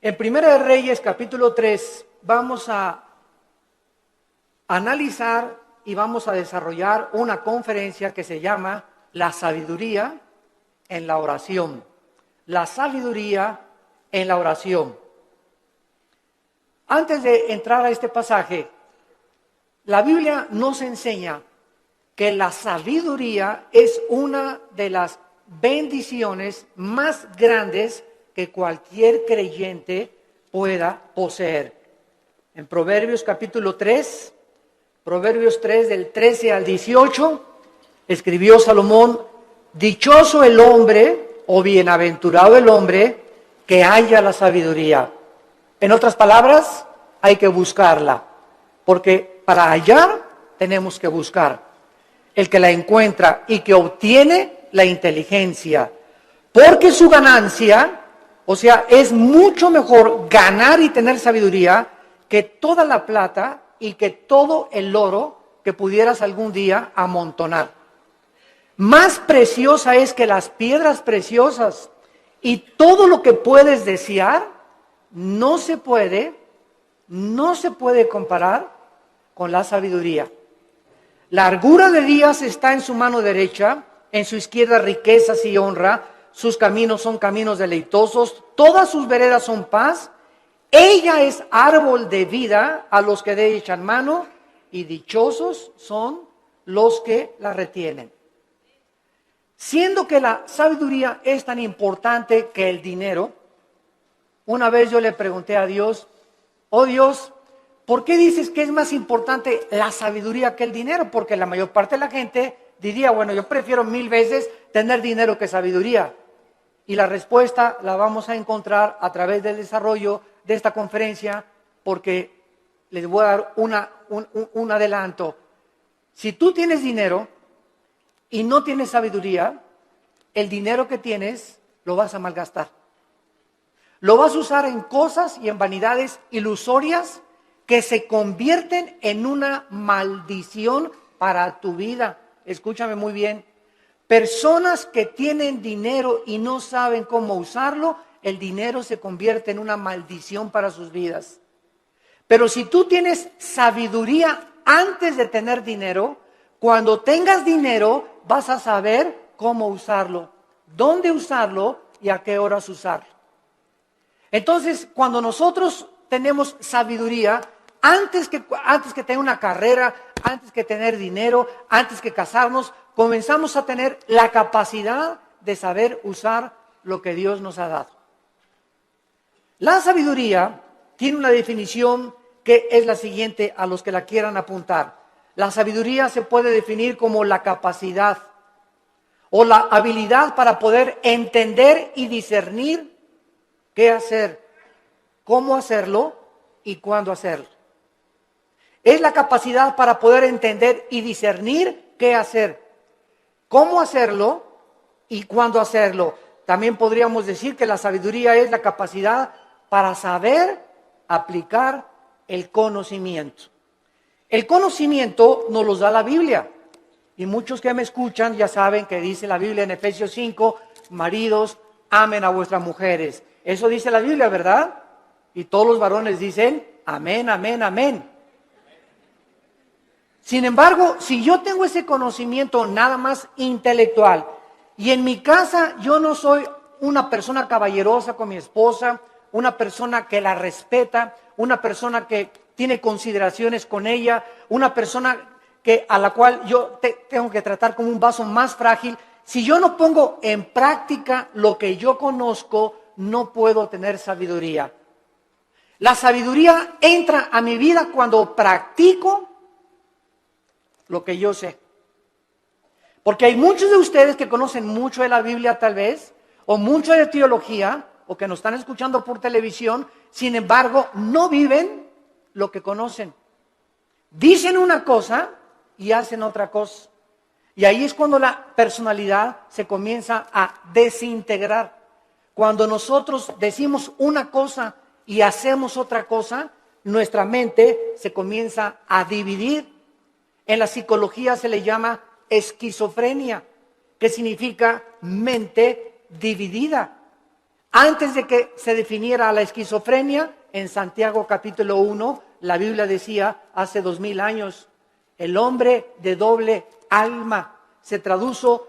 En Primera de Reyes, capítulo 3, vamos a analizar y vamos a desarrollar una conferencia que se llama La sabiduría en la oración. La sabiduría en la oración. Antes de entrar a este pasaje, la Biblia nos enseña que la sabiduría es una de las bendiciones más grandes que cualquier creyente pueda poseer. En Proverbios capítulo 3, Proverbios 3 del 13 al 18, escribió Salomón: dichoso el hombre o bienaventurado el hombre que haya la sabiduría. En otras palabras, hay que buscarla, porque para hallar tenemos que buscar. El que la encuentra y que obtiene la inteligencia, porque su ganancia, o sea, es mucho mejor ganar y tener sabiduría que toda la plata y que todo el oro que pudieras algún día amontonar. Más preciosa es que las piedras preciosas, y todo lo que puedes desear no se puede comparar con la sabiduría. Largura de días está en su mano derecha, en su izquierda riquezas y honra. Sus caminos son caminos deleitosos, todas sus veredas son paz. Ella es árbol de vida a los que de ella echan mano, y dichosos son los que la retienen. Siendo que la sabiduría es tan importante que el dinero, una vez yo le pregunté a Dios: oh Dios, ¿por qué dices que es más importante la sabiduría que el dinero? Porque la mayor parte de la gente diría: bueno, yo prefiero 1000 veces tener dinero que sabiduría. Y la respuesta la vamos a encontrar a través del desarrollo de esta conferencia, porque les voy a dar un adelanto. Si tú tienes dinero y no tienes sabiduría, el dinero que tienes lo vas a malgastar. Lo vas a usar en cosas y en vanidades ilusorias que se convierten en una maldición para tu vida. Escúchame muy bien. Personas que tienen dinero y no saben cómo usarlo, el dinero se convierte en una maldición para sus vidas. Pero si tú tienes sabiduría antes de tener dinero, cuando tengas dinero vas a saber cómo usarlo, dónde usarlo y a qué horas usarlo. Entonces, cuando nosotros tenemos sabiduría, antes que tener una carrera, antes que tener dinero, antes que casarnos, comenzamos a tener la capacidad de saber usar lo que Dios nos ha dado. La sabiduría tiene una definición que es la siguiente, a los que la quieran apuntar. La sabiduría se puede definir como la capacidad o la habilidad para poder entender y discernir qué hacer, cómo hacerlo y cuándo hacerlo. Es la capacidad para poder entender y discernir qué hacer, cómo hacerlo y cuándo hacerlo. También podríamos decir que la sabiduría es la capacidad para saber aplicar el conocimiento. El conocimiento nos lo da la Biblia. Y muchos que me escuchan ya saben que dice la Biblia en Efesios 5, maridos, amen a vuestras mujeres. Eso dice la Biblia, ¿verdad? Y todos los varones dicen, amén, amén, amén. Sin embargo, si yo tengo ese conocimiento nada más intelectual, y en mi casa yo no soy una persona caballerosa con mi esposa, una persona que la respeta, una persona que tiene consideraciones con ella, una persona a la cual yo tengo que tratar como un vaso más frágil, si yo no pongo en práctica lo que yo conozco, no puedo tener sabiduría. La sabiduría entra a mi vida cuando practico lo que yo sé. Porque hay muchos de ustedes que conocen mucho de la Biblia tal vez, o mucho de teología, o que nos están escuchando por televisión, sin embargo, no viven lo que conocen. Dicen una cosa y hacen otra cosa. Y ahí es cuando la personalidad se comienza a desintegrar. Cuando nosotros decimos una cosa y hacemos otra cosa, nuestra mente se comienza a dividir. En la psicología se le llama esquizofrenia, que significa mente dividida. Antes de que se definiera la esquizofrenia, en Santiago capítulo 1, la Biblia decía, hace 2000 años, el hombre de doble alma. Se tradujo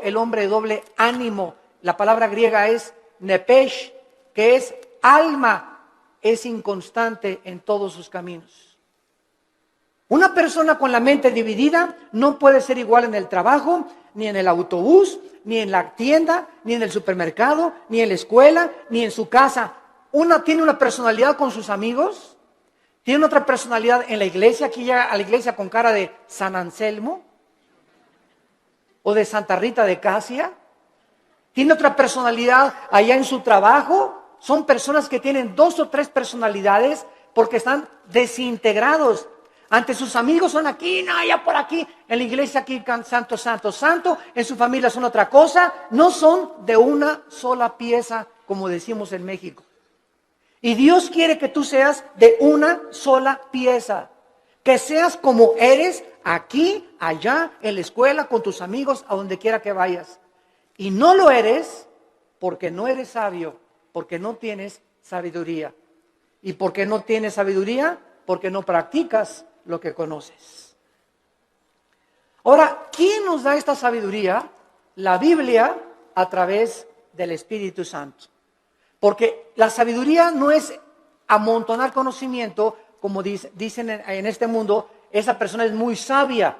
el hombre de doble ánimo. La palabra griega es nepesh, que es alma, es inconstante en todos sus caminos. Una persona con la mente dividida no puede ser igual en el trabajo, ni en el autobús, ni en la tienda, ni en el supermercado, ni en la escuela, ni en su casa. Una tiene una personalidad con sus amigos, tiene otra personalidad en la iglesia, aquí llega a la iglesia con cara de San Anselmo o de Santa Rita de Casia. Tiene otra personalidad allá en su trabajo. Son personas que tienen 2 o 3 personalidades porque están desintegrados. Ante sus amigos son aquí, no, allá por aquí. En la iglesia aquí, santo, santo, santo. En su familia son otra cosa. No son de una sola pieza, como decimos en México. Y Dios quiere que tú seas de una sola pieza. Que seas como eres aquí, allá, en la escuela, con tus amigos, a donde quiera que vayas. Y no lo eres porque no eres sabio, porque no tienes sabiduría. ¿Y por qué no tienes sabiduría? Porque no practicas lo que conoces. Ahora, ¿quién nos da esta sabiduría? La Biblia a través del Espíritu Santo. Porque la sabiduría no es amontonar conocimiento, como dicen en este mundo, esa persona es muy sabia,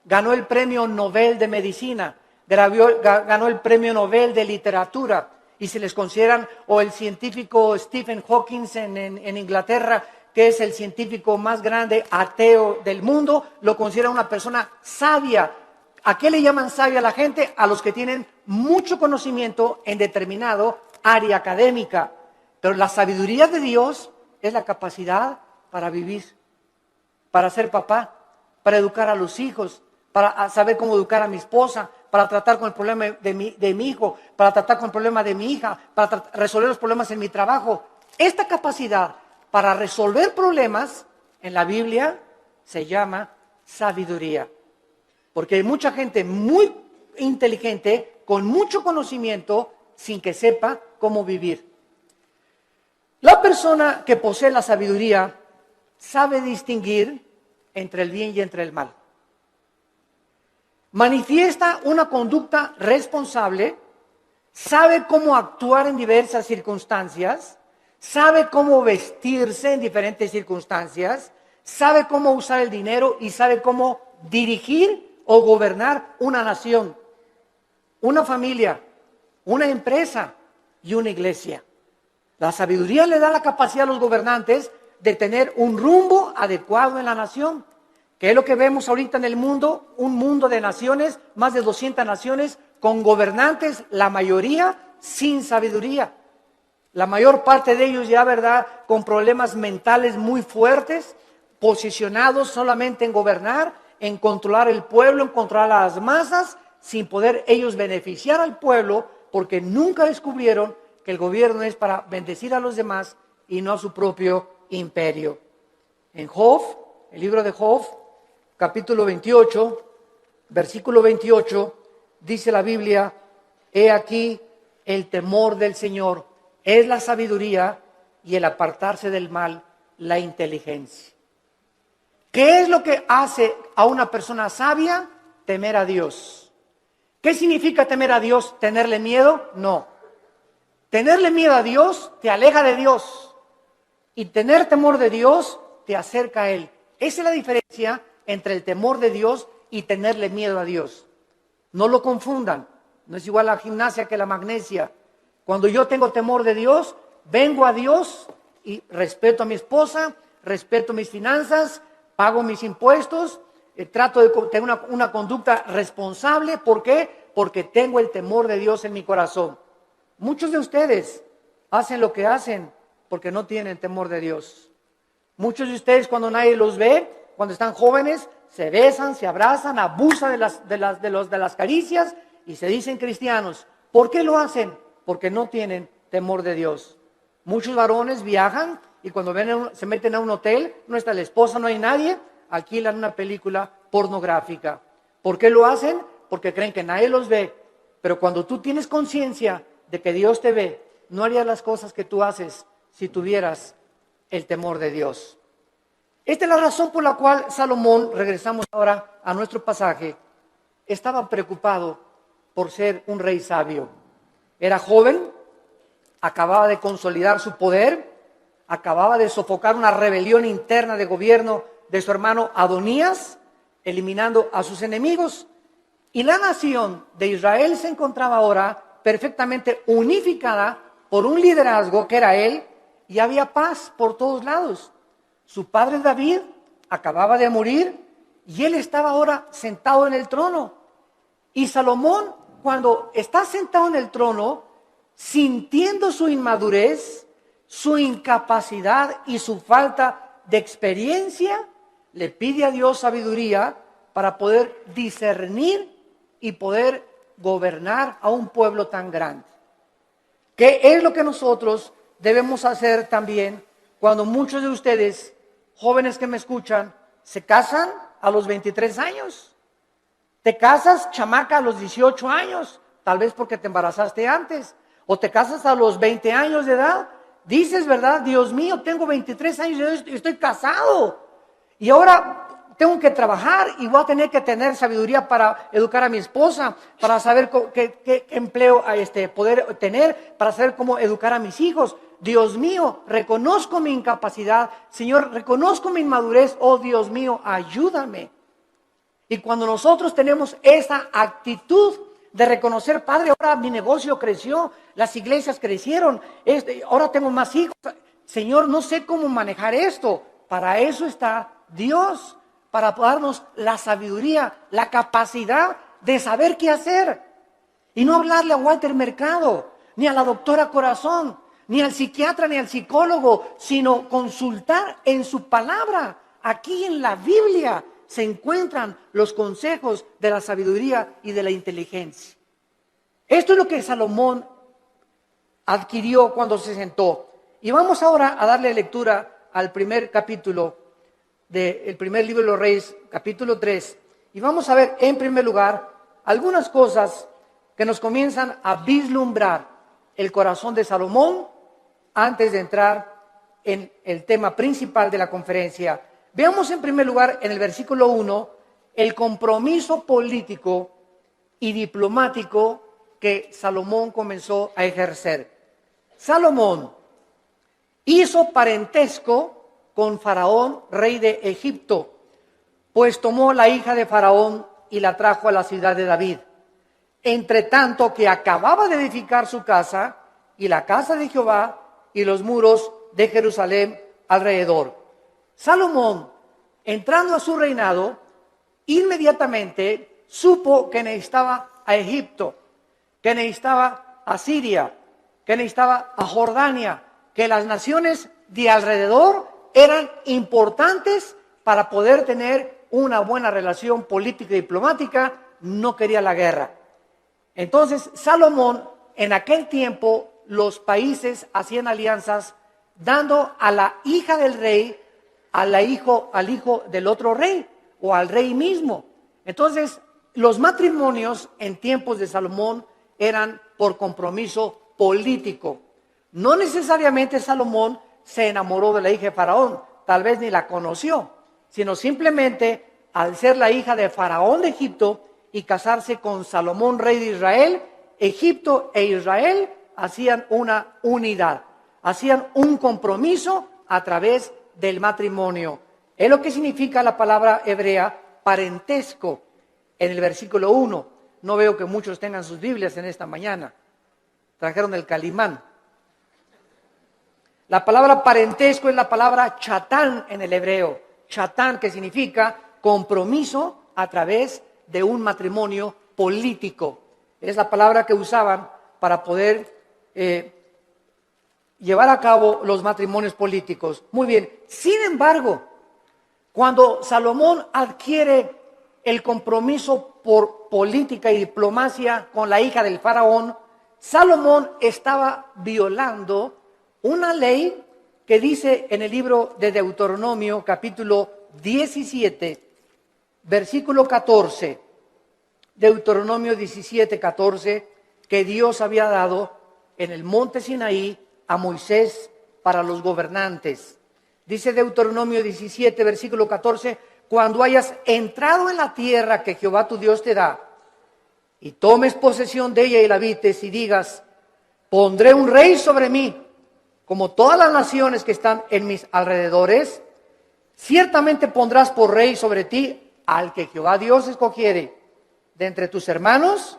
ganó el premio Nobel de Medicina, ganó el premio Nobel de Literatura, y se les consideran, o el científico Stephen Hawking en Inglaterra, que es el científico más grande ateo del mundo, lo considera una persona sabia. ¿A qué le llaman sabia a la gente? A los que tienen mucho conocimiento en determinado área académica. Pero la sabiduría de Dios es la capacidad para vivir, para ser papá, para educar a los hijos, para saber cómo educar a mi esposa, para tratar con el problema de mi hijo, para tratar con el problema de mi hija, para resolver los problemas en mi trabajo. Esta capacidad para resolver problemas en la Biblia se llama sabiduría. Porque hay mucha gente muy inteligente, con mucho conocimiento, sin que sepa cómo vivir. La persona que posee la sabiduría sabe distinguir entre el bien y entre el mal. Manifiesta una conducta responsable, sabe cómo actuar en diversas circunstancias, sabe cómo vestirse en diferentes circunstancias, sabe cómo usar el dinero y sabe cómo dirigir o gobernar una nación, una familia, una empresa y una iglesia. La sabiduría le da la capacidad a los gobernantes de tener un rumbo adecuado en la nación. ¿Qué es lo que vemos ahorita en el mundo? Un mundo de naciones, más de 200 naciones, con gobernantes, la mayoría sin sabiduría. La mayor parte de ellos ya, ¿verdad?, con problemas mentales muy fuertes, posicionados solamente en gobernar, en controlar el pueblo, en controlar a las masas, sin poder ellos beneficiar al pueblo, porque nunca descubrieron que el gobierno es para bendecir a los demás y no a su propio imperio. En Job, el libro de Job, capítulo 28, versículo 28, dice la Biblia: he aquí el temor del Señor es la sabiduría y el apartarse del mal la inteligencia. ¿Qué es lo que hace a una persona sabia? Temer a Dios. ¿Qué significa temer a Dios? ¿Tenerle miedo? No. Tenerle miedo a Dios te aleja de Dios. Y tener temor de Dios te acerca a Él. Esa es la diferencia entre el temor de Dios y tenerle miedo a Dios. No lo confundan. No es igual la gimnasia que la magnesia. Cuando yo tengo temor de Dios, vengo a Dios y respeto a mi esposa, respeto mis finanzas, pago mis impuestos, trato de tener una conducta responsable. ¿Por qué? Porque tengo el temor de Dios en mi corazón. Muchos de ustedes hacen lo que hacen porque no tienen temor de Dios. Muchos de ustedes, cuando nadie los ve, cuando están jóvenes, se besan, se abrazan, abusan de las caricias y se dicen cristianos. ¿Por qué lo hacen? Porque no tienen temor de Dios. Muchos varones viajan y cuando se meten a un hotel, no está la esposa, no hay nadie, alquilan una película pornográfica. ¿Por qué lo hacen? Porque creen que nadie los ve. Pero cuando tú tienes conciencia de que Dios te ve no harías las cosas que tú haces si tuvieras el temor de Dios. Esta es la razón por la cual Salomón, regresamos ahora a nuestro pasaje, estaba preocupado por ser un rey sabio. Era joven, acababa de consolidar su poder, acababa de sofocar una rebelión interna de gobierno de su hermano Adonías, eliminando a sus enemigos. Y la nación de Israel se encontraba ahora perfectamente unificada por un liderazgo que era él, y había paz por todos lados. Su padre David acababa de morir y él estaba ahora sentado en el trono. Y Salomón, cuando está sentado en el trono, sintiendo su inmadurez, su incapacidad y su falta de experiencia, le pide a Dios sabiduría para poder discernir y poder gobernar a un pueblo tan grande. ¿Qué es lo que nosotros debemos hacer también cuando muchos de ustedes, jóvenes que me escuchan, se casan a los 23 años? Te casas, chamaca, a los 18 años, tal vez porque te embarazaste antes, o te casas a los 20 años de edad. Dices, ¿verdad? Dios mío, tengo 23 años y estoy casado. Y ahora tengo que trabajar y voy a tener que tener sabiduría para educar a mi esposa, para saber qué empleo poder tener, para saber cómo educar a mis hijos. Dios mío, reconozco mi incapacidad. Señor, reconozco mi inmadurez. Oh, Dios mío, ayúdame. Y cuando nosotros tenemos esa actitud de reconocer, Padre, ahora mi negocio creció, las iglesias crecieron, ahora tengo más hijos. Señor, no sé cómo manejar esto. Para eso está Dios, para darnos la sabiduría, la capacidad de saber qué hacer. Y no hablarle a Walter Mercado, ni a la doctora Corazón, ni al psiquiatra, ni al psicólogo, sino consultar en su palabra. Aquí en la Biblia se encuentran los consejos de la sabiduría y de la inteligencia. Esto es lo que Salomón adquirió cuando se sentó. Y vamos ahora a darle lectura al primer capítulo del primer libro de los Reyes, capítulo 3. Y vamos a ver en primer lugar algunas cosas que nos comienzan a vislumbrar el corazón de Salomón antes de entrar en el tema principal de la conferencia. Veamos en primer lugar en el versículo 1 el compromiso político y diplomático que Salomón comenzó a ejercer. Salomón hizo parentesco con Faraón, rey de Egipto, pues tomó la hija de Faraón y la trajo a la ciudad de David. Entre tanto que acababa de edificar su casa y la casa de Jehová y los muros de Jerusalén alrededor. Salomón, entrando a su reinado, inmediatamente supo que necesitaba a Egipto, que necesitaba a Siria, que necesitaba a Jordania, que las naciones de alrededor eran importantes para poder tener una buena relación política y diplomática. No quería la guerra. Entonces, Salomón, en aquel tiempo, los países hacían alianzas dando a la hija del rey al hijo del otro rey o al rey mismo. Entonces, los matrimonios en tiempos de Salomón eran por compromiso político. No necesariamente Salomón se enamoró de la hija de Faraón, tal vez ni la conoció, sino simplemente al ser la hija de Faraón de Egipto y casarse con Salomón, rey de Israel, Egipto e Israel hacían una unidad, hacían un compromiso a través del matrimonio. Es lo que significa la palabra hebrea parentesco en el versículo 1. No veo que muchos tengan sus Biblias en esta mañana. Trajeron el Calimán. La palabra parentesco es la palabra chatán en el hebreo. Chatán, que significa compromiso a través de un matrimonio político. Es la palabra que usaban para poder llevar a cabo los matrimonios políticos. Muy bien. Sin embargo, cuando Salomón adquiere el compromiso por política y diplomacia con la hija del faraón, Salomón estaba violando una ley que dice en el libro de Deuteronomio, capítulo 17, versículo 14, Deuteronomio 17, 14, que Dios había dado en el monte Sinaí a Moisés para los gobernantes. Dice Deuteronomio 17, versículo 14, cuando hayas entrado en la tierra que Jehová tu Dios te da, y tomes posesión de ella y la habites, y digas, pondré un rey sobre mí, como todas las naciones que están en mis alrededores, ciertamente pondrás por rey sobre ti al que Jehová Dios escogiere. De entre tus hermanos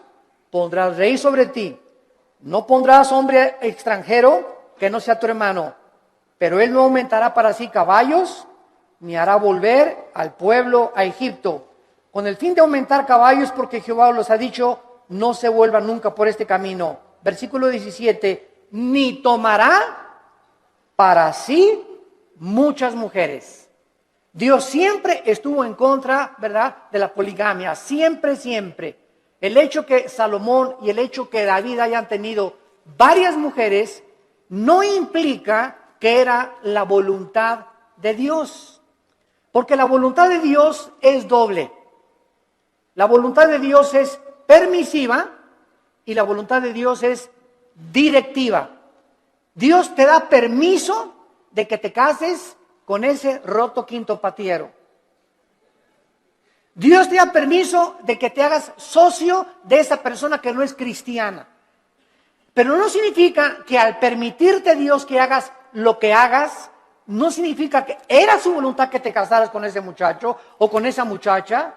pondrás rey sobre ti. No pondrás hombre extranjero que no sea tu hermano, pero él no aumentará para sí caballos, ni hará volver al pueblo a Egipto, con el fin de aumentar caballos, porque Jehová los ha dicho, no se vuelvan nunca por este camino. Versículo 17, ni tomará para sí muchas mujeres. Dios siempre estuvo en contra, ¿verdad?, de la poligamia, siempre, siempre. El hecho que Salomón y el hecho que David hayan tenido varias mujeres no implica que era la voluntad de Dios, porque la voluntad de Dios es doble. La voluntad de Dios es permisiva y la voluntad de Dios es directiva. Dios te da permiso de que te cases con ese roto quinto patiero. Dios te da permiso de que te hagas socio de esa persona que no es cristiana. Pero no significa que al permitirte Dios que hagas lo que hagas, no significa que era su voluntad que te casaras con ese muchacho o con esa muchacha,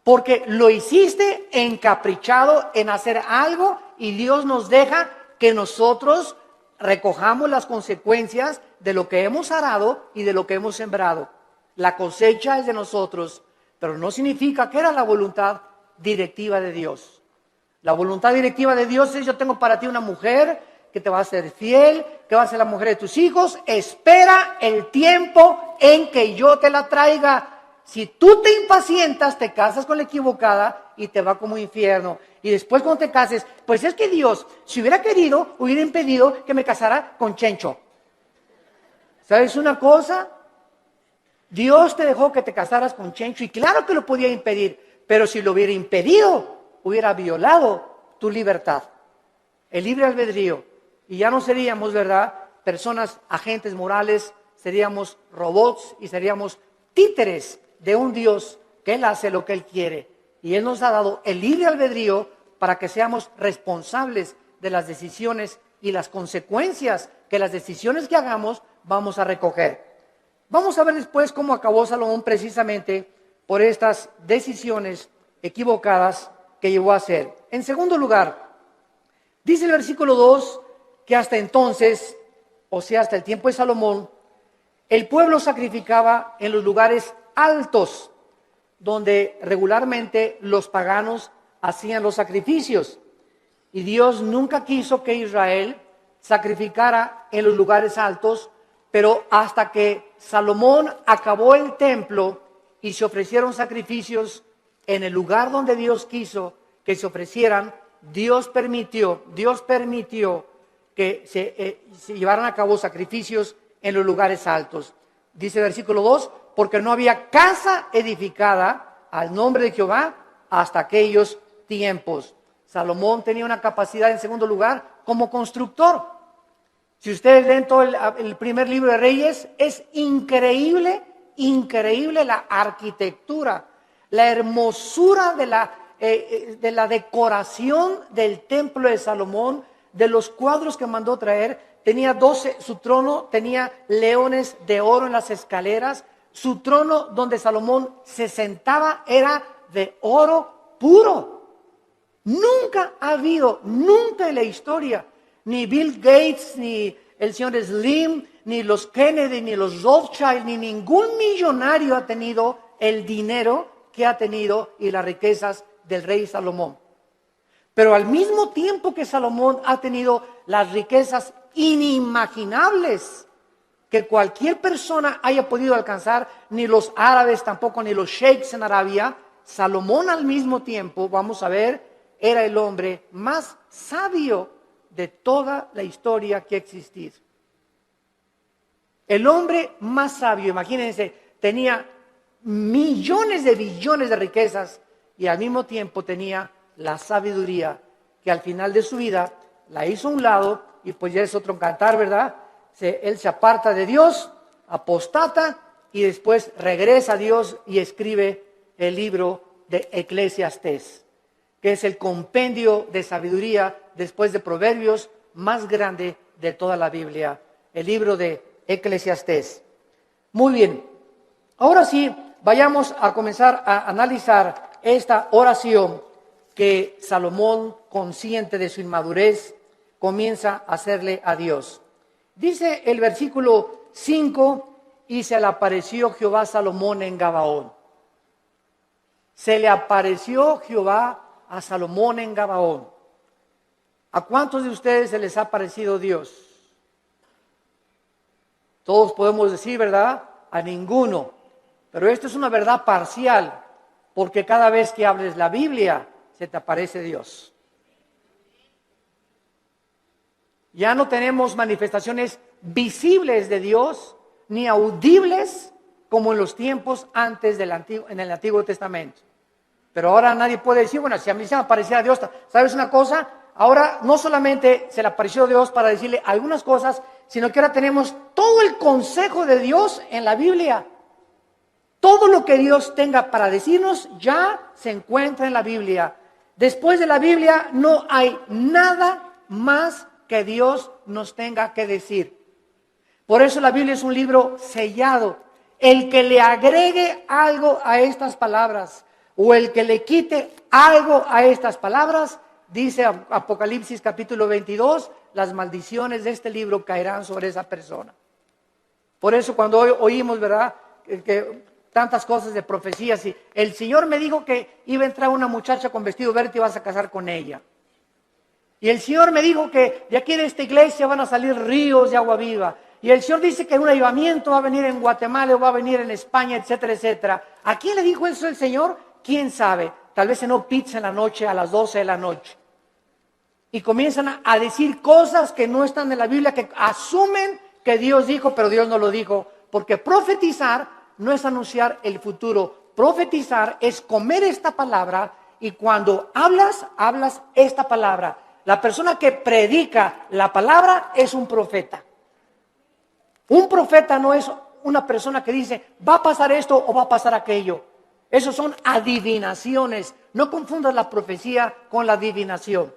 porque lo hiciste encaprichado en hacer algo y Dios nos deja que nosotros recojamos las consecuencias de lo que hemos arado y de lo que hemos sembrado. La cosecha es de nosotros, pero no significa que era la voluntad directiva de Dios. La voluntad directiva de Dios es: yo tengo para ti una mujer que te va a ser fiel, que va a ser la mujer de tus hijos. Espera el tiempo en que yo te la traiga. Si tú te impacientas, te casas con la equivocada y te va como infierno. Y después cuando te cases, pues es que Dios, si hubiera querido, hubiera impedido que me casara con Chencho. ¿Sabes una cosa? Dios te dejó que te casaras con Chencho y claro que lo podía impedir, pero si lo hubiera impedido, hubiera violado tu libertad, el libre albedrío. Y ya no seríamos, ¿verdad?, personas, agentes morales, seríamos robots y seríamos títeres de un Dios que Él hace lo que Él quiere. Y Él nos ha dado el libre albedrío para que seamos responsables de las decisiones y las consecuencias que las decisiones que hagamos vamos a recoger. Vamos a ver después cómo acabó Salomón precisamente por estas decisiones equivocadas que llevó a hacer. En segundo lugar, dice el versículo 2 que hasta entonces, o sea, hasta el tiempo de Salomón, el pueblo sacrificaba en los lugares altos, donde regularmente los paganos hacían los sacrificios. Y Dios nunca quiso que Israel sacrificara en los lugares altos, pero hasta que Salomón acabó el templo y se ofrecieron sacrificios en el lugar donde Dios quiso que se ofrecieran, Dios permitió que se llevaran a cabo sacrificios en los lugares altos. Dice el versículo 2, porque no había casa edificada al nombre de Jehová hasta aquellos tiempos. Salomón tenía una capacidad, en segundo lugar, como constructor. Si ustedes leen todo el primer libro de Reyes, es increíble la arquitectura, la hermosura de la decoración del templo de Salomón, de los cuadros que mandó traer. Tenía 12, su trono tenía leones de oro en las escaleras. Su trono donde Salomón se sentaba era de oro puro. Nunca ha habido, nunca en la historia, ni Bill Gates, ni el señor Slim, ni los Kennedy, ni los Rothschild, ni ningún millonario ha tenido el dinero que ha tenido y las riquezas del rey Salomón. Pero al mismo tiempo que Salomón ha tenido las riquezas inimaginables que cualquier persona haya podido alcanzar, ni los árabes tampoco, ni los sheiks en Arabia, Salomón al mismo tiempo, vamos a ver, era el hombre más sabio de toda la historia que ha existido. El hombre más sabio, imagínense, tenía millones de billones de riquezas y al mismo tiempo tenía la sabiduría que al final de su vida la hizo a un lado y pues ya es otro cantar, ¿verdad? Él se aparta de Dios, apostata y después regresa a Dios y escribe el libro de Eclesiastés, que es el compendio de sabiduría después de Proverbios más grande de toda la Biblia, el libro de Eclesiastés. Muy bien, ahora sí, vayamos a comenzar a analizar esta oración que Salomón, consciente de su inmadurez, comienza a hacerle a Dios. Dice el versículo 5, y se le apareció Jehová a Salomón en Gabaón. Se le apareció Jehová a Salomón en Gabaón. ¿A cuántos de ustedes se les ha aparecido Dios? Todos podemos decir, ¿verdad? A ninguno. Pero esto es una verdad parcial, porque cada vez que hables la Biblia, se te aparece Dios. Ya no tenemos manifestaciones visibles de Dios, ni audibles como en los tiempos antes en el Antiguo Testamento. Pero ahora nadie puede decir, bueno, si a mí se me aparecía Dios, ¿sabes una cosa? Ahora no solamente se le apareció Dios para decirle algunas cosas, sino que ahora tenemos todo el consejo de Dios en la Biblia. Todo lo que Dios tenga para decirnos ya se encuentra en la Biblia. Después de la Biblia no hay nada más que Dios nos tenga que decir. Por eso la Biblia es un libro sellado. El que le agregue algo a estas palabras o el que le quite algo a estas palabras, dice Apocalipsis capítulo 22, las maldiciones de este libro caerán sobre esa persona. Por eso cuando oímos, ¿verdad?, que tantas cosas de profecías, y el Señor me dijo que iba a entrar una muchacha con vestido verde y vas a casar con ella. Y el Señor me dijo que de aquí de esta iglesia van a salir ríos de agua viva. Y el Señor dice que un avivamiento va a venir en Guatemala o va a venir en España, etcétera, etcétera. ¿A quién le dijo eso el Señor? ¿Quién sabe? Tal vez cenó pizza en la noche a las 12 de la noche. Y comienzan a decir cosas que no están en la Biblia, que asumen que Dios dijo, pero Dios no lo dijo. Porque profetizar no es anunciar el futuro. Profetizar es comer esta palabra y cuando hablas, hablas esta palabra. La persona que predica la palabra es un profeta. Un profeta no es una persona que dice, va a pasar esto o va a pasar aquello. Esos son adivinaciones. No confundas la profecía con la adivinación.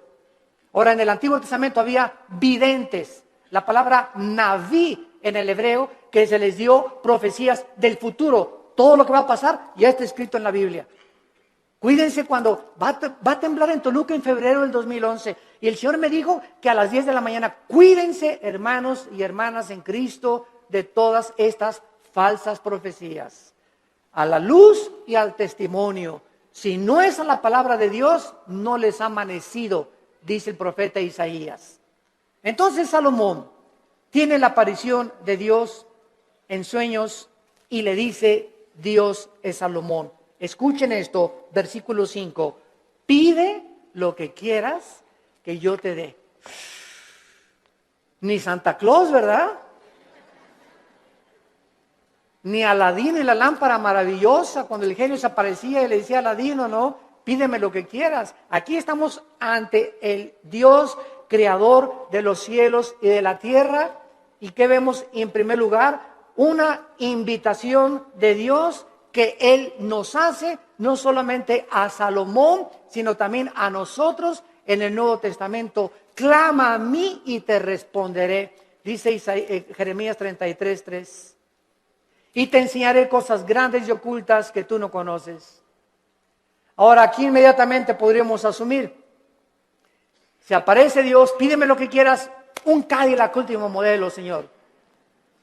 Ahora, en el Antiguo Testamento había videntes. La palabra naví en el hebreo, que se les dio profecías del futuro. Todo lo que va a pasar ya está escrito en la Biblia. Cuídense cuando va a temblar en Toluca en febrero del 2011. Y el Señor me dijo que a las 10 de la mañana, cuídense, hermanos y hermanas en Cristo, de todas estas falsas profecías. A la luz y al testimonio. Si no es a la palabra de Dios, no les ha amanecido, dice el profeta Isaías. Entonces Salomón tiene la aparición de Dios en sueños y le dice, Dios es Salomón. Escuchen esto, versículo 5. Pide lo que quieras que yo te dé. Ni Santa Claus, ¿verdad? Ni Aladín y la lámpara maravillosa, cuando el genio se aparecía y le decía a Aladín, no, pídeme lo que quieras. Aquí estamos ante el Dios creador de los cielos y de la tierra. ¿Y qué vemos en primer lugar? Una invitación de Dios que Él nos hace, no solamente a Salomón, sino también a nosotros en el Nuevo Testamento. Clama a mí y te responderé, dice Jeremías 33:3. Y te enseñaré cosas grandes y ocultas que tú no conoces. Ahora aquí inmediatamente podríamos asumir, si aparece Dios, pídeme lo que quieras, un Cadillac último modelo, Señor.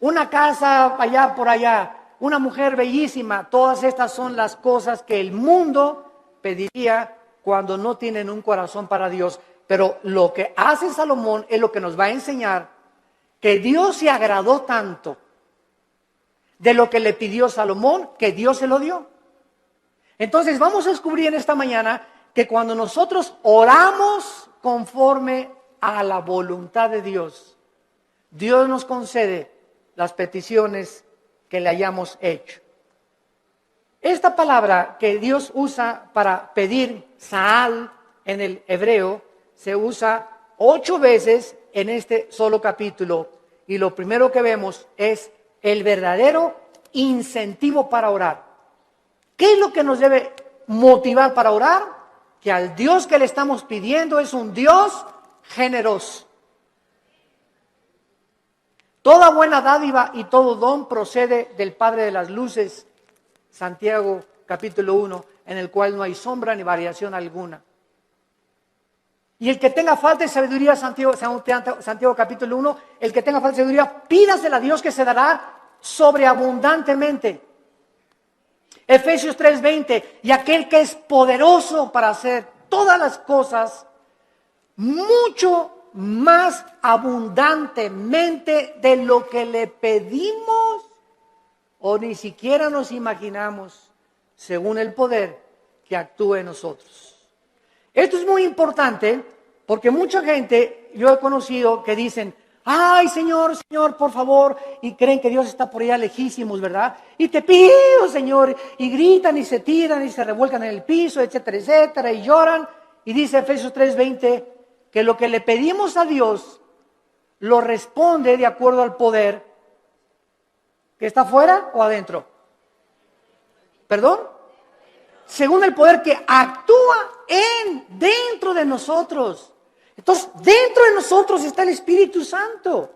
Una casa allá por allá, una mujer bellísima. Todas estas son las cosas que el mundo pediría cuando no tienen un corazón para Dios. Pero lo que hace Salomón es lo que nos va a enseñar, que Dios se agradó tanto de lo que le pidió Salomón, que Dios se lo dio. Entonces vamos a descubrir en esta mañana que cuando nosotros oramos conforme a la voluntad de Dios, Dios nos concede las peticiones que le hayamos hecho. Esta palabra que Dios usa para pedir, Saal, en el hebreo, se usa 8 veces en este solo capítulo. Y lo primero que vemos es el verdadero incentivo para orar. ¿Qué es lo que nos debe motivar para orar? Que al Dios que le estamos pidiendo es un Dios generoso. Toda buena dádiva y todo don procede del Padre de las luces, Santiago capítulo 1, en el cual no hay sombra ni variación alguna. Y el que tenga falta de sabiduría, Santiago capítulo 1, el que tenga falta de sabiduría, pídasela a Dios que se dará sobreabundantemente. Efesios 3:20, y aquel que es poderoso para hacer todas las cosas mucho más abundantemente de lo que le pedimos o ni siquiera nos imaginamos, según el poder que actúa en nosotros. Esto es muy importante porque mucha gente, yo he conocido que dicen, ay Señor, Señor, por favor, y creen que Dios está por allá lejísimos, ¿verdad? Y te pido, Señor, y gritan y se tiran y se revuelcan en el piso, etcétera, etcétera, y lloran. Y dice Efesios 3:20 que lo que le pedimos a Dios lo responde de acuerdo al poder que está afuera o adentro. ¿Perdón? Según el poder que actúa dentro de nosotros. Entonces, dentro de nosotros está el Espíritu Santo.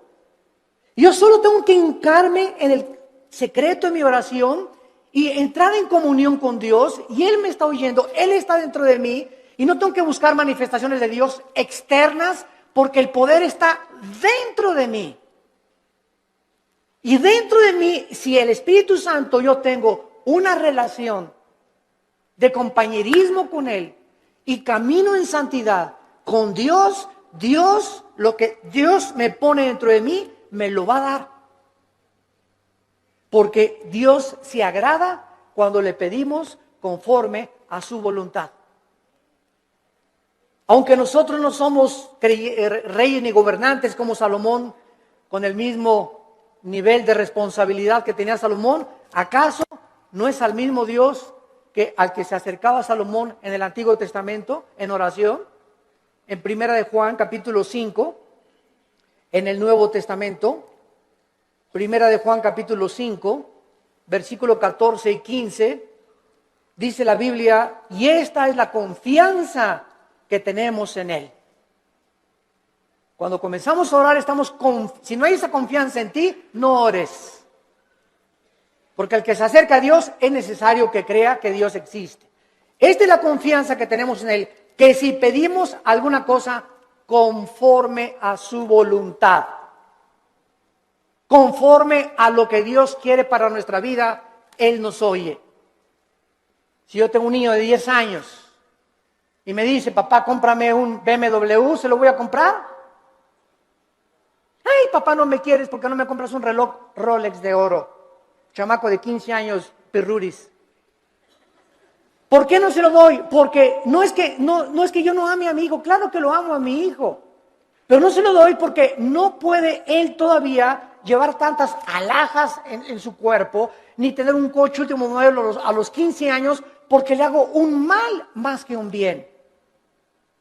Yo solo tengo que hincarme en el secreto de mi oración y entrar en comunión con Dios, y Él me está oyendo, Él está dentro de mí, y no tengo que buscar manifestaciones de Dios externas, porque el poder está dentro de mí. Y dentro de mí, si el Espíritu Santo, yo tengo una relación de compañerismo con Él y camino en santidad con Dios, lo que Dios me pone dentro de mí, me lo va a dar. Porque Dios se agrada cuando le pedimos conforme a su voluntad. Aunque nosotros no somos reyes ni gobernantes como Salomón, con el mismo nivel de responsabilidad que tenía Salomón, ¿acaso no es al mismo Dios al que se acercaba Salomón en el Antiguo Testamento en oración? En Primera de Juan capítulo 5, en el Nuevo Testamento, Primera de Juan capítulo 5, versículo 14 y 15, dice la Biblia, y esta es la confianza que tenemos en Él. Cuando comenzamos a orar, si no hay esa confianza en ti, no ores. Porque el que se acerca a Dios es necesario que crea que Dios existe. Esta es la confianza que tenemos en Él, que si pedimos alguna cosa conforme a su voluntad, conforme a lo que Dios quiere para nuestra vida, Él nos oye. Si yo tengo un niño de 10 años y me dice, papá, cómprame un BMW, ¿se lo voy a comprar? Ay, papá, no me quieres porque no me compras un reloj Rolex de oro. Chamaco de 15 años, pirruris. ¿Por qué no se lo doy? Porque no es que yo no ame a mi hijo, claro que lo amo a mi hijo. Pero no se lo doy porque no puede él todavía llevar tantas alhajas en su cuerpo, ni tener un coche último modelo a los 15 años, porque le hago un mal más que un bien.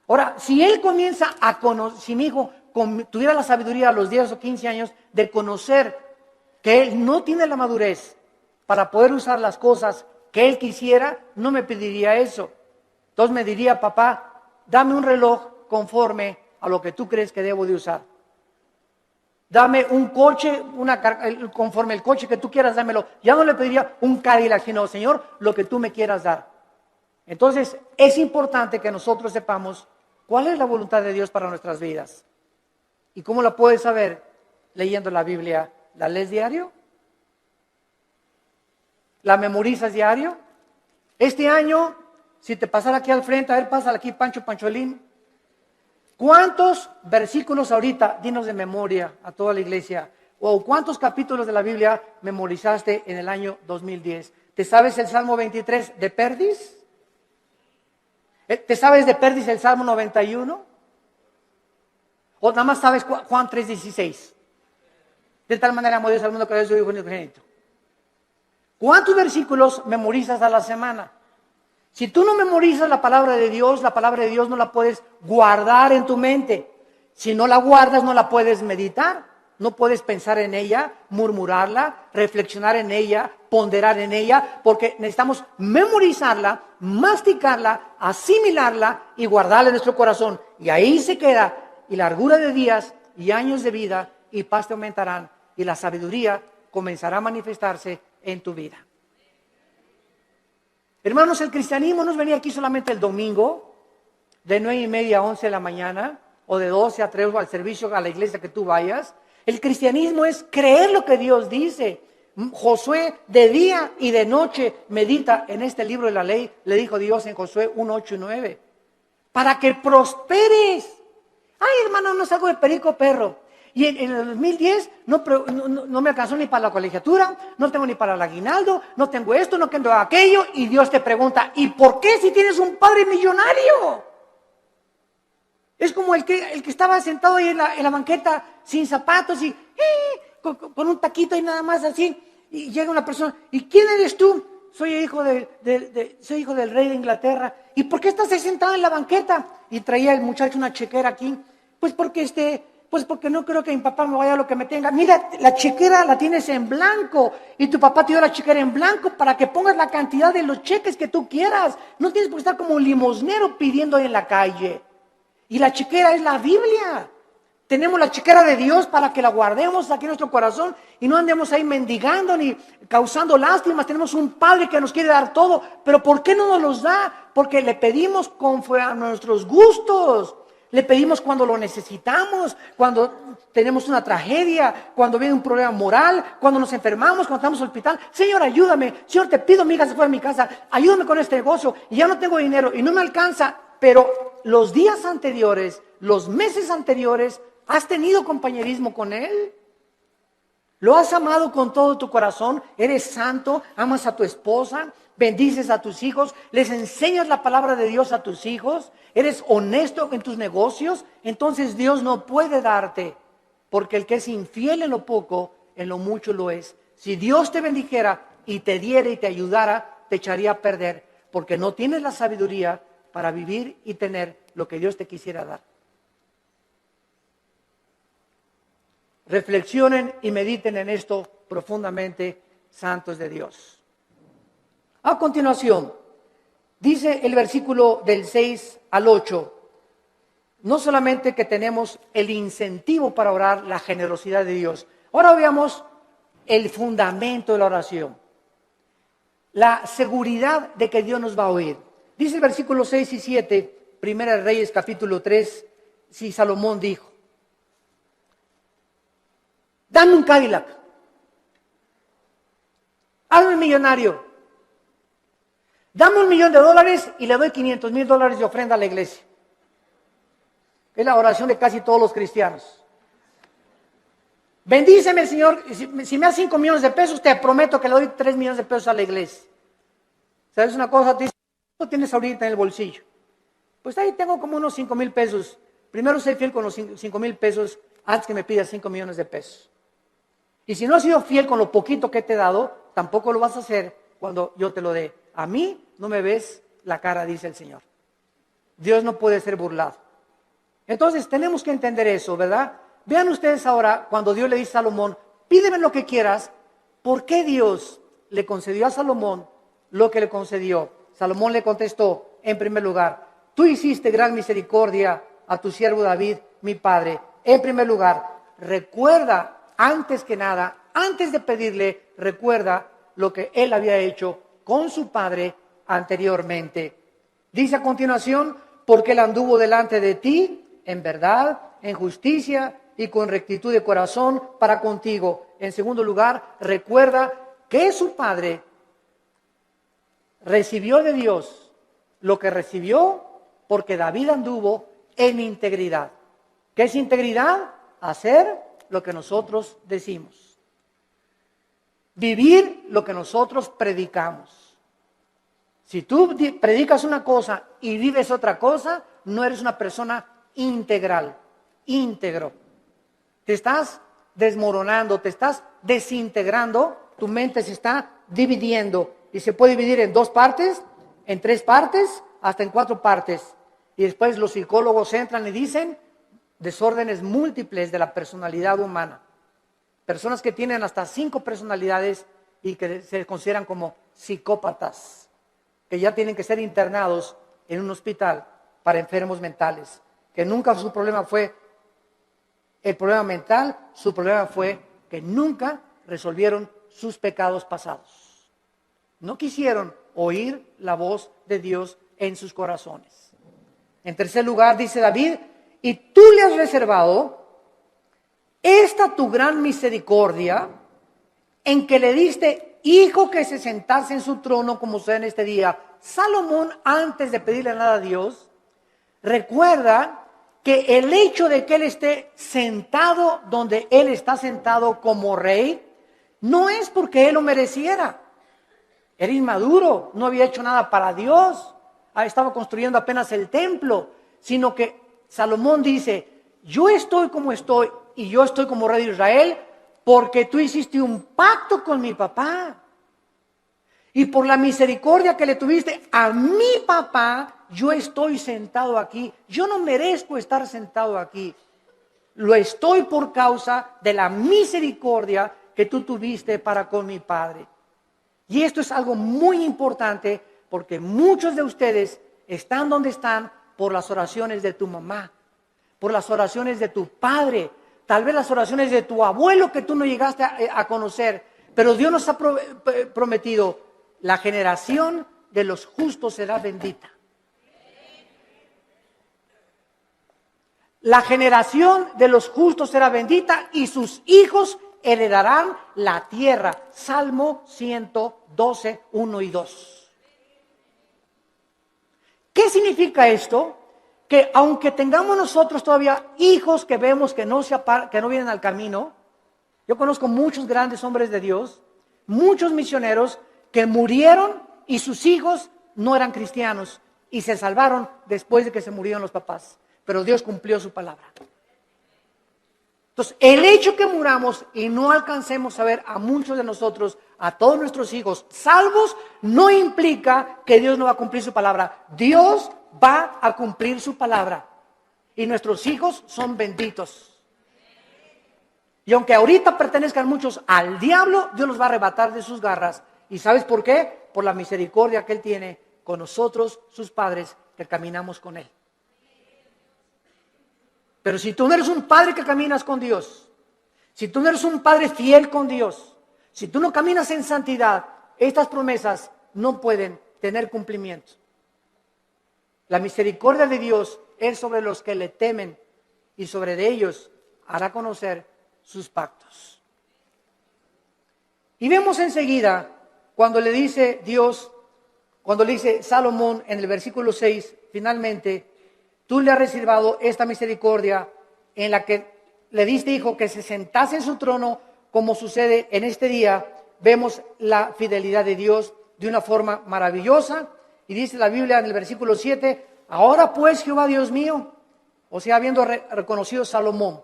Ahora, si él comienza a conocer, si mi hijo tuviera la sabiduría a los 10 o 15 años de conocer que él no tiene la madurez para poder usar las cosas que él quisiera, no me pediría eso. Entonces me diría, papá, dame un reloj conforme a lo que tú crees que debo de usar. Dame un coche, conforme el coche que tú quieras, dámelo. Ya no le pediría un Cadillac, sino, Señor, lo que tú me quieras dar. Entonces, es importante que nosotros sepamos cuál es la voluntad de Dios para nuestras vidas. ¿Y cómo la puedes saber? Leyendo la Biblia. ¿La lees diario? ¿La memorizas diario? Este año, si te pasara aquí al frente, a ver, pásala aquí, Pancholín. ¿Cuántos versículos ahorita, dinos de memoria a toda la iglesia, o cuántos capítulos de la Biblia memorizaste en el año 2010? ¿Te sabes el Salmo 23 de Perdis? ¿Te sabes de Perdis el Salmo 91? ¿O nada más sabes Juan 3:16? De tal manera amó Dios al mundo que dio su Hijo unigénito. ¿Cuántos versículos memorizas a la semana? Si tú no memorizas la palabra de Dios no la puedes guardar en tu mente. Si no la guardas, no la puedes meditar. No puedes pensar en ella, murmurarla, reflexionar en ella, ponderar en ella, porque necesitamos memorizarla, masticarla, asimilarla y guardarla en nuestro corazón. Y ahí se queda, y largura de días y años de vida y paz te aumentarán, y la sabiduría comenzará a manifestarse en tu vida. Hermanos, el cristianismo no es venir aquí solamente el domingo, de 9:30 a 11 de la mañana, o de 12 a 3 o al servicio a la iglesia que tú vayas. El cristianismo es creer lo que Dios dice. Josué de día y de noche medita en este libro de la ley, le dijo Dios en Josué 1:8 y 9, para que prosperes. Ay, hermano, no salgo de perico perro. Y en el 2010 no me alcanzó ni para la colegiatura, no tengo ni para el aguinaldo, no tengo esto, no tengo aquello. Y Dios te pregunta, ¿y por qué si tienes un padre millonario? Es como el que estaba sentado ahí en la banqueta sin zapatos y con un taquito y nada más así. Y llega una persona, ¿y quién eres tú? Soy hijo del rey de Inglaterra. ¿Y por qué estás ahí sentado en la banqueta? Y traía el muchacho una chequera aquí. Pues porque no creo que mi papá me vaya a lo que me tenga. Mira, la chequera la tienes en blanco y tu papá te dio la chequera en blanco para que pongas la cantidad de los cheques que tú quieras. No tienes por qué estar como un limosnero pidiendo en la calle. Y la chequera es la Biblia. Tenemos la chequera de Dios para que la guardemos aquí en nuestro corazón y no andemos ahí mendigando ni causando lástimas. Tenemos un Padre que nos quiere dar todo, pero ¿por qué no nos los da? Porque le pedimos conforme a nuestros gustos. Le pedimos cuando lo necesitamos, cuando tenemos una tragedia, cuando viene un problema moral, cuando nos enfermamos, cuando estamos en el hospital. Señor, ayúdame. Señor, te pido, mi hija se fue de mi casa. Ayúdame con este negocio y ya no tengo dinero y no me alcanza. Pero los días anteriores, los meses anteriores, ¿has tenido compañerismo con Él? ¿Lo has amado con todo tu corazón? ¿Eres santo? ¿Amas a tu esposa? ¿Bendices a tus hijos? ¿Les enseñas la palabra de Dios a tus hijos? ¿Eres honesto en tus negocios? Entonces Dios no puede darte, porque el que es infiel en lo poco, en lo mucho lo es. Si Dios te bendijera y te diera y te ayudara, te echaría a perder, porque no tienes la sabiduría para vivir y tener lo que Dios te quisiera dar. Reflexionen y mediten en esto profundamente, santos de Dios. A continuación, dice el versículo del 6 al 8, no solamente que tenemos el incentivo para orar, la generosidad de Dios. Ahora veamos el fundamento de la oración, la seguridad de que Dios nos va a oír. Dice el versículo 6 y 7, Primera de Reyes capítulo 3, si Salomón dijo, dame un Cadillac, hazme millonario, dame $1,000,000 y le doy $500,000 de ofrenda a la iglesia. Es la oración de casi todos los cristianos. Bendíceme, Señor, si me das 5 millones de pesos, te prometo que le doy 3 millones de pesos a la iglesia. ¿Sabes una cosa? Te dice, ¿cuánto tienes ahorita en el bolsillo? Pues ahí tengo como unos 5,000 pesos. Primero sé fiel con los 5,000 pesos antes que me pidas 5 millones de pesos. Y si no has sido fiel con lo poquito que te he dado, tampoco lo vas a hacer cuando yo te lo dé. A mí no me ves la cara, dice el Señor. Dios no puede ser burlado. Entonces tenemos que entender eso, ¿verdad? Vean ustedes ahora cuando Dios le dice a Salomón, pídeme lo que quieras. ¿Por qué Dios le concedió a Salomón lo que le concedió? Salomón le contestó, en primer lugar, tú hiciste gran misericordia a tu siervo David, mi padre. En primer lugar, recuerda, antes que nada, antes de pedirle, recuerda lo que él había hecho con su padre anteriormente. Dice a continuación, porque él anduvo delante de ti en verdad, en justicia y con rectitud de corazón para contigo. En segundo lugar, recuerda que su padre recibió de Dios lo que recibió porque David anduvo en integridad. ¿Qué es integridad? Hacer lo que nosotros decimos. Vivir lo que nosotros predicamos. Si tú predicas una cosa y vives otra cosa, no eres una persona integral, íntegro. Te estás desmoronando, te estás desintegrando, tu mente se está dividiendo y se puede dividir en 2 partes, en 3 partes, hasta en 4 partes. Y después los psicólogos entran y dicen, desórdenes múltiples de la personalidad humana. Personas que tienen hasta 5 personalidades y que se consideran como psicópatas, que ya tienen que ser internados en un hospital para enfermos mentales, que nunca su problema fue el problema mental, su problema fue que nunca resolvieron sus pecados pasados. No quisieron oír la voz de Dios en sus corazones. En tercer lugar, dice David, y tú le has reservado esta tu gran misericordia en que le diste hijo que se sentase en su trono como sucede en este día. Salomón, antes de pedirle nada a Dios, recuerda que el hecho de que él esté sentado donde él está sentado como rey, no es porque él lo mereciera. Era inmaduro, no había hecho nada para Dios, estaba construyendo apenas el templo, sino que Salomón dice, yo estoy como estoy y yo estoy como rey de Israel porque tú hiciste un pacto con mi papá. Y por la misericordia que le tuviste a mi papá, yo estoy sentado aquí. Yo no merezco estar sentado aquí. Lo estoy por causa de la misericordia que tú tuviste para con mi padre. Y esto es algo muy importante porque muchos de ustedes están donde están por las oraciones de tu mamá, por las oraciones de tu padre, tal vez las oraciones de tu abuelo que tú no llegaste a conocer. Pero Dios nos ha prometido, la generación de los justos será bendita. La generación de los justos será bendita y sus hijos heredarán la tierra. Salmo 112, 1 y 2. ¿Qué significa esto? Que aunque tengamos nosotros todavía hijos que vemos que no vienen al camino, yo conozco muchos grandes hombres de Dios, muchos misioneros que murieron y sus hijos no eran cristianos y se salvaron después de que se murieron los papás. Pero Dios cumplió su palabra. Entonces, el hecho que muramos y no alcancemos a ver a muchos de nosotros, a todos nuestros hijos salvos, no implica que Dios no va a cumplir su palabra. Dios va a cumplir su palabra. Y nuestros hijos son benditos. Y aunque ahorita pertenezcan muchos al diablo, Dios los va a arrebatar de sus garras. ¿Y sabes por qué? Por la misericordia que Él tiene con nosotros, sus padres, que caminamos con Él. Pero si tú no eres un padre que caminas con Dios, si tú no eres un padre fiel con Dios, si tú no caminas en santidad, estas promesas no pueden tener cumplimiento. La misericordia de Dios es sobre los que le temen y sobre de ellos hará conocer sus pactos. Y vemos enseguida cuando le dice Dios, cuando le dice Salomón en el versículo 6, finalmente, tú le has reservado esta misericordia en la que le diste hijo que se sentase en su trono, como sucede en este día. Vemos la fidelidad de Dios de una forma maravillosa. Y dice la Biblia en el versículo 7, ahora pues Jehová Dios mío, o sea, habiendo reconocido Salomón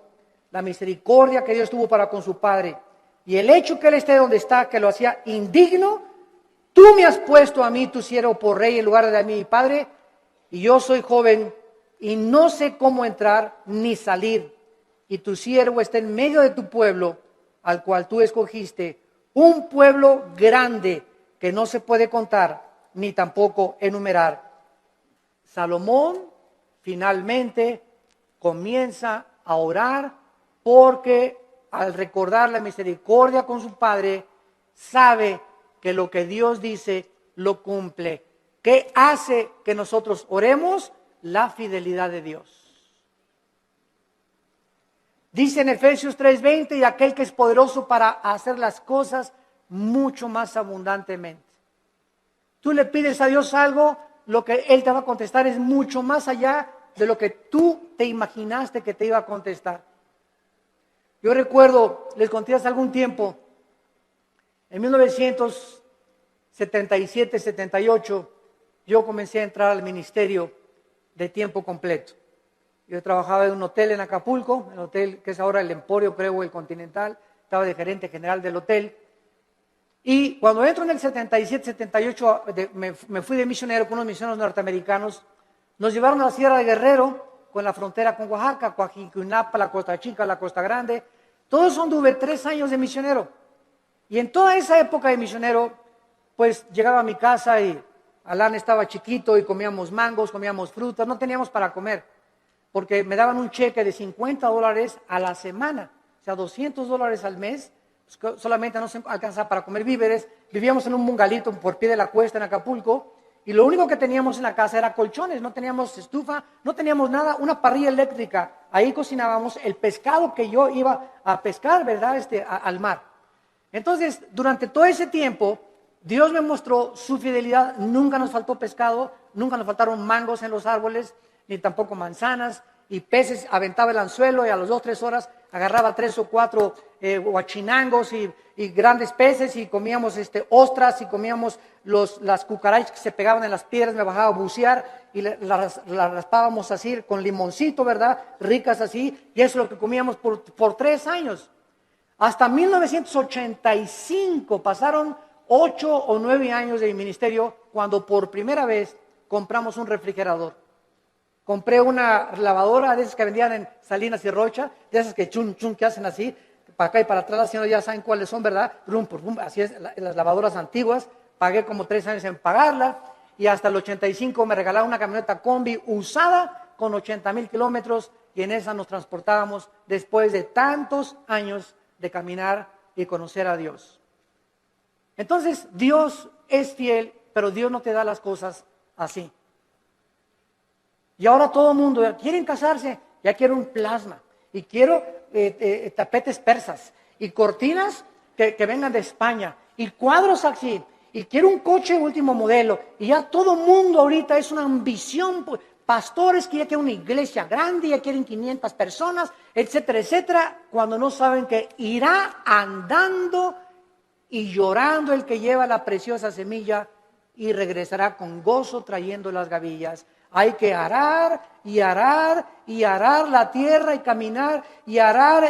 la misericordia que Dios tuvo para con su padre y el hecho que él esté donde está, que lo hacía indigno, tú me has puesto a mí, tu siervo, por rey en lugar de a mi padre, y yo soy joven y no sé cómo entrar ni salir, y tu siervo está en medio de tu pueblo, al cual tú escogiste, un pueblo grande que no se puede contar ni tampoco enumerar. Salomón finalmente comienza a orar porque al recordar la misericordia con su padre, sabe que lo que Dios dice lo cumple. ¿Qué hace que nosotros oremos? La fidelidad de Dios. Dice en Efesios 3:20, y aquel que es poderoso para hacer las cosas mucho más abundantemente. Tú le pides a Dios algo, lo que Él te va a contestar es mucho más allá de lo que tú te imaginaste que te iba a contestar. Yo recuerdo, les conté hace algún tiempo, en 1977-78, yo comencé a entrar al ministerio de tiempo completo. Yo trabajaba en un hotel en Acapulco, el hotel que es ahora el Emporio, creo, el Continental, estaba de gerente general del hotel. Y cuando entro en el 77-78, me fui de misionero con unos misioneros norteamericanos, nos llevaron a la Sierra de Guerrero con la frontera con Oaxaca, Coajimalpa, la Costa Chica, la Costa Grande. Todo eso anduve 3 años de misionero. Y en toda esa época de misionero, pues llegaba a mi casa y Alan estaba chiquito y comíamos mangos, comíamos frutas, no teníamos para comer, porque me daban un cheque de $50 a la semana, o sea, $200 al mes, pues, solamente no se alcanzaba para comer víveres. Vivíamos en un bungalito por pie de la cuesta en Acapulco, y lo único que teníamos en la casa era colchones, no teníamos estufa, no teníamos nada, una parrilla eléctrica. Ahí cocinábamos el pescado que yo iba a pescar, ¿verdad? Al mar. Entonces, durante todo ese tiempo, Dios me mostró su fidelidad. Nunca nos faltó pescado, nunca nos faltaron mangos en los árboles, ni tampoco manzanas, y peces. Aventaba el anzuelo y a las 2 o 3 horas agarraba 3 o 4 huachinangos y grandes peces, y comíamos ostras, y comíamos las cucarachas que se pegaban en las piedras. Me bajaba a bucear y las raspábamos así con limoncito, ¿verdad? Ricas así, y eso es lo que comíamos por 3 años. Hasta 1985 pasaron 8 o 9 años de mi ministerio, cuando por primera vez compramos un refrigerador. Compré una lavadora de esas que vendían en Salinas y Rocha, de esas que chun, chun, que hacen así, para acá y para atrás, haciendo, ya saben cuáles son, ¿verdad? Rum, rum, así es, las lavadoras antiguas. Pagué como 3 años en pagarla, y hasta el 85 me regalaron una camioneta combi usada con 80,000 kilómetros, y en esa nos transportábamos después de tantos años de caminar y conocer a Dios. Entonces, Dios es fiel, pero Dios no te da las cosas así. Y ahora todo el mundo, quieren casarse, ya quiero un plasma, y quiero tapetes persas, y cortinas que vengan de España, y cuadros así, y quiero un coche último modelo, y ya todo el mundo ahorita es una ambición, pastores que ya quieren una iglesia grande, ya quieren 500 personas, etcétera, etcétera, cuando no saben que irá andando y llorando el que lleva la preciosa semilla, y regresará con gozo trayendo las gavillas. Hay que arar y arar y arar la tierra y caminar y arar.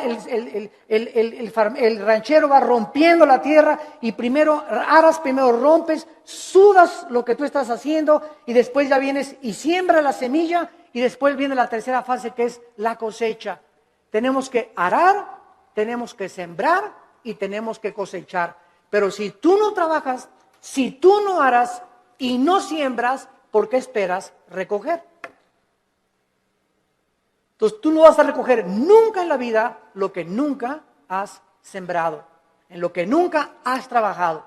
El ranchero va rompiendo la tierra, y primero aras, primero rompes, sudas lo que tú estás haciendo, y después ya vienes y siembras la semilla, y después viene la tercera fase, que es la cosecha. Tenemos que arar, tenemos que sembrar y tenemos que cosechar. Pero si tú no trabajas, si tú no aras y no siembras, ¿por qué esperas recoger? Entonces tú no vas a recoger nunca en la vida lo que nunca has sembrado, en lo que nunca has trabajado.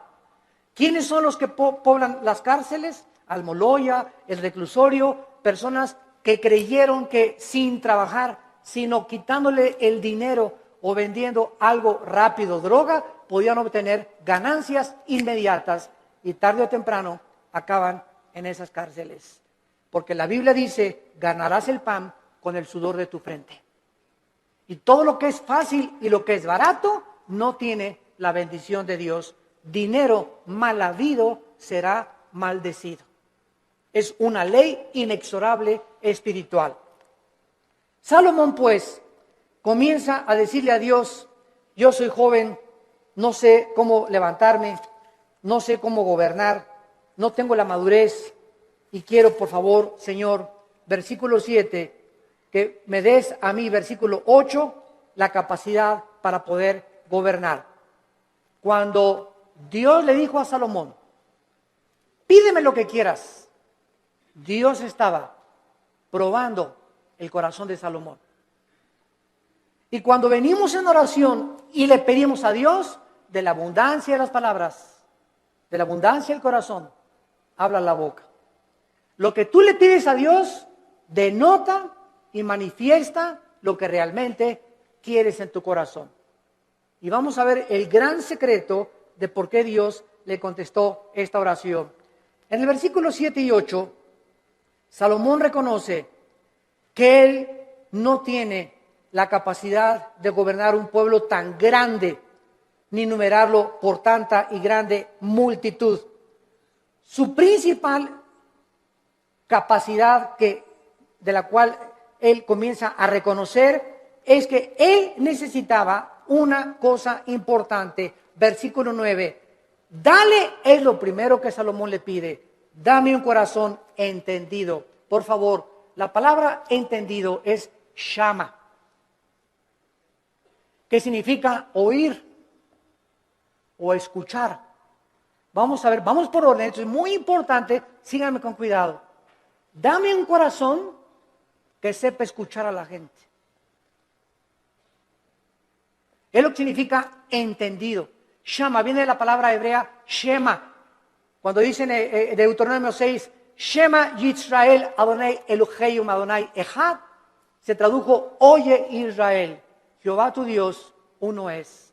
¿Quiénes son los que poblan las cárceles? Almoloya, el reclusorio, personas que creyeron que sin trabajar, sino quitándole el dinero o vendiendo algo rápido, droga, podían obtener ganancias inmediatas, y tarde o temprano acaban en esas cárceles. Porque la Biblia dice, ganarás el pan con el sudor de tu frente. Y todo lo que es fácil y lo que es barato no tiene la bendición de Dios. Dinero mal habido será maldecido. Es una ley inexorable espiritual. Salomón, pues, comienza a decirle a Dios: yo soy joven, no sé cómo levantarme, no sé cómo gobernar, no tengo la madurez, y quiero, por favor, Señor, versículo 7, que me des a mí, versículo 8, la capacidad para poder gobernar. Cuando Dios le dijo a Salomón, pídeme lo que quieras, Dios estaba probando el corazón de Salomón. Y cuando venimos en oración y le pedimos a Dios, de la abundancia de las palabras, de la abundancia del corazón, habla la boca. Lo que tú le pides a Dios denota y manifiesta lo que realmente quieres en tu corazón. Y vamos a ver el gran secreto de por qué Dios le contestó esta oración. En el versículo 7 y 8, Salomón reconoce que él no tiene la capacidad de gobernar un pueblo tan grande, ni numerarlo por tanta y grande multitud. Su principal capacidad de la cual él comienza a reconocer es que él necesitaba una cosa importante. Versículo 9, dale, es lo primero que Salomón le pide, dame un corazón entendido. Por favor, La palabra entendido es shama, que significa oír o escuchar. Vamos a ver, vamos por orden, esto es muy importante, síganme con cuidado. Dame un corazón que sepa escuchar a la gente. Es lo que significa entendido. Shama viene de la palabra hebrea Shema. Cuando dicen Deuteronomio 6, Shema Yisrael Adonai Elohim Adonai Echad, se tradujo, oye Israel, Jehová tu Dios, uno es.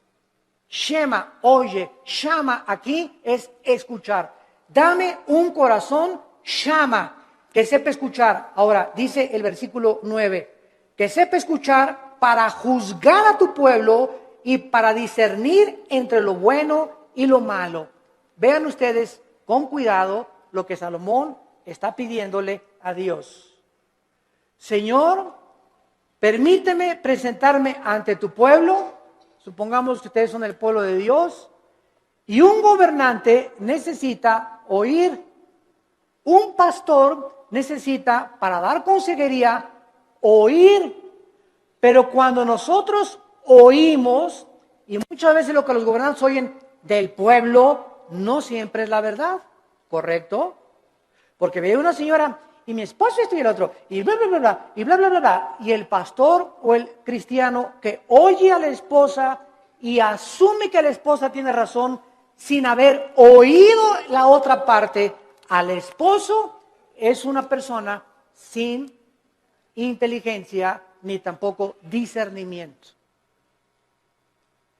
Shema, oye, Shama aquí es escuchar. Dame un corazón Shama, que sepa escuchar. Ahora, dice el versículo 9, que sepa escuchar para juzgar a tu pueblo y para discernir entre lo bueno y lo malo. Vean ustedes con cuidado lo que Salomón está pidiéndole a Dios. Señor, permíteme presentarme ante tu pueblo, supongamos que ustedes son el pueblo de Dios, y un gobernante necesita oír, un pastor necesita, para dar consejería, oír, pero cuando nosotros oímos, y muchas veces lo que los gobernantes oyen del pueblo, no siempre es la verdad, ¿correcto? Porque ve una señora, y mi esposo esto y el otro, y bla, bla, bla, bla, y bla, bla, bla, bla, y el pastor o el cristiano que oye a la esposa y asume que la esposa tiene razón sin haber oído la otra parte, al esposo es una persona sin inteligencia ni tampoco discernimiento.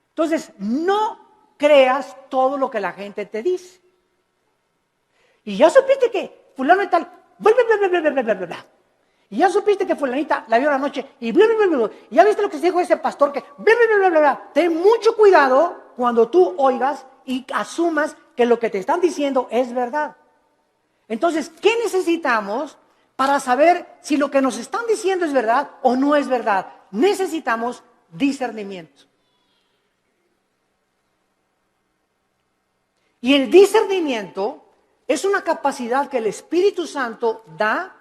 Entonces, no creas todo lo que la gente te dice. Y ya supiste que fulano y tal, bla, bla, bla, bla, bla, bla, bla, bla. Y ya supiste que fulanita la vio la noche y bla, bla, bla, bla. Y ya viste lo que se dijo ese pastor que bla, bla, bla, bla, bla, bla. Ten mucho cuidado cuando tú oigas y asumas que lo que te están diciendo es verdad. Entonces, ¿qué necesitamos para saber si lo que nos están diciendo es verdad o no es verdad? Necesitamos discernimiento. Y el discernimiento es una capacidad que el Espíritu Santo da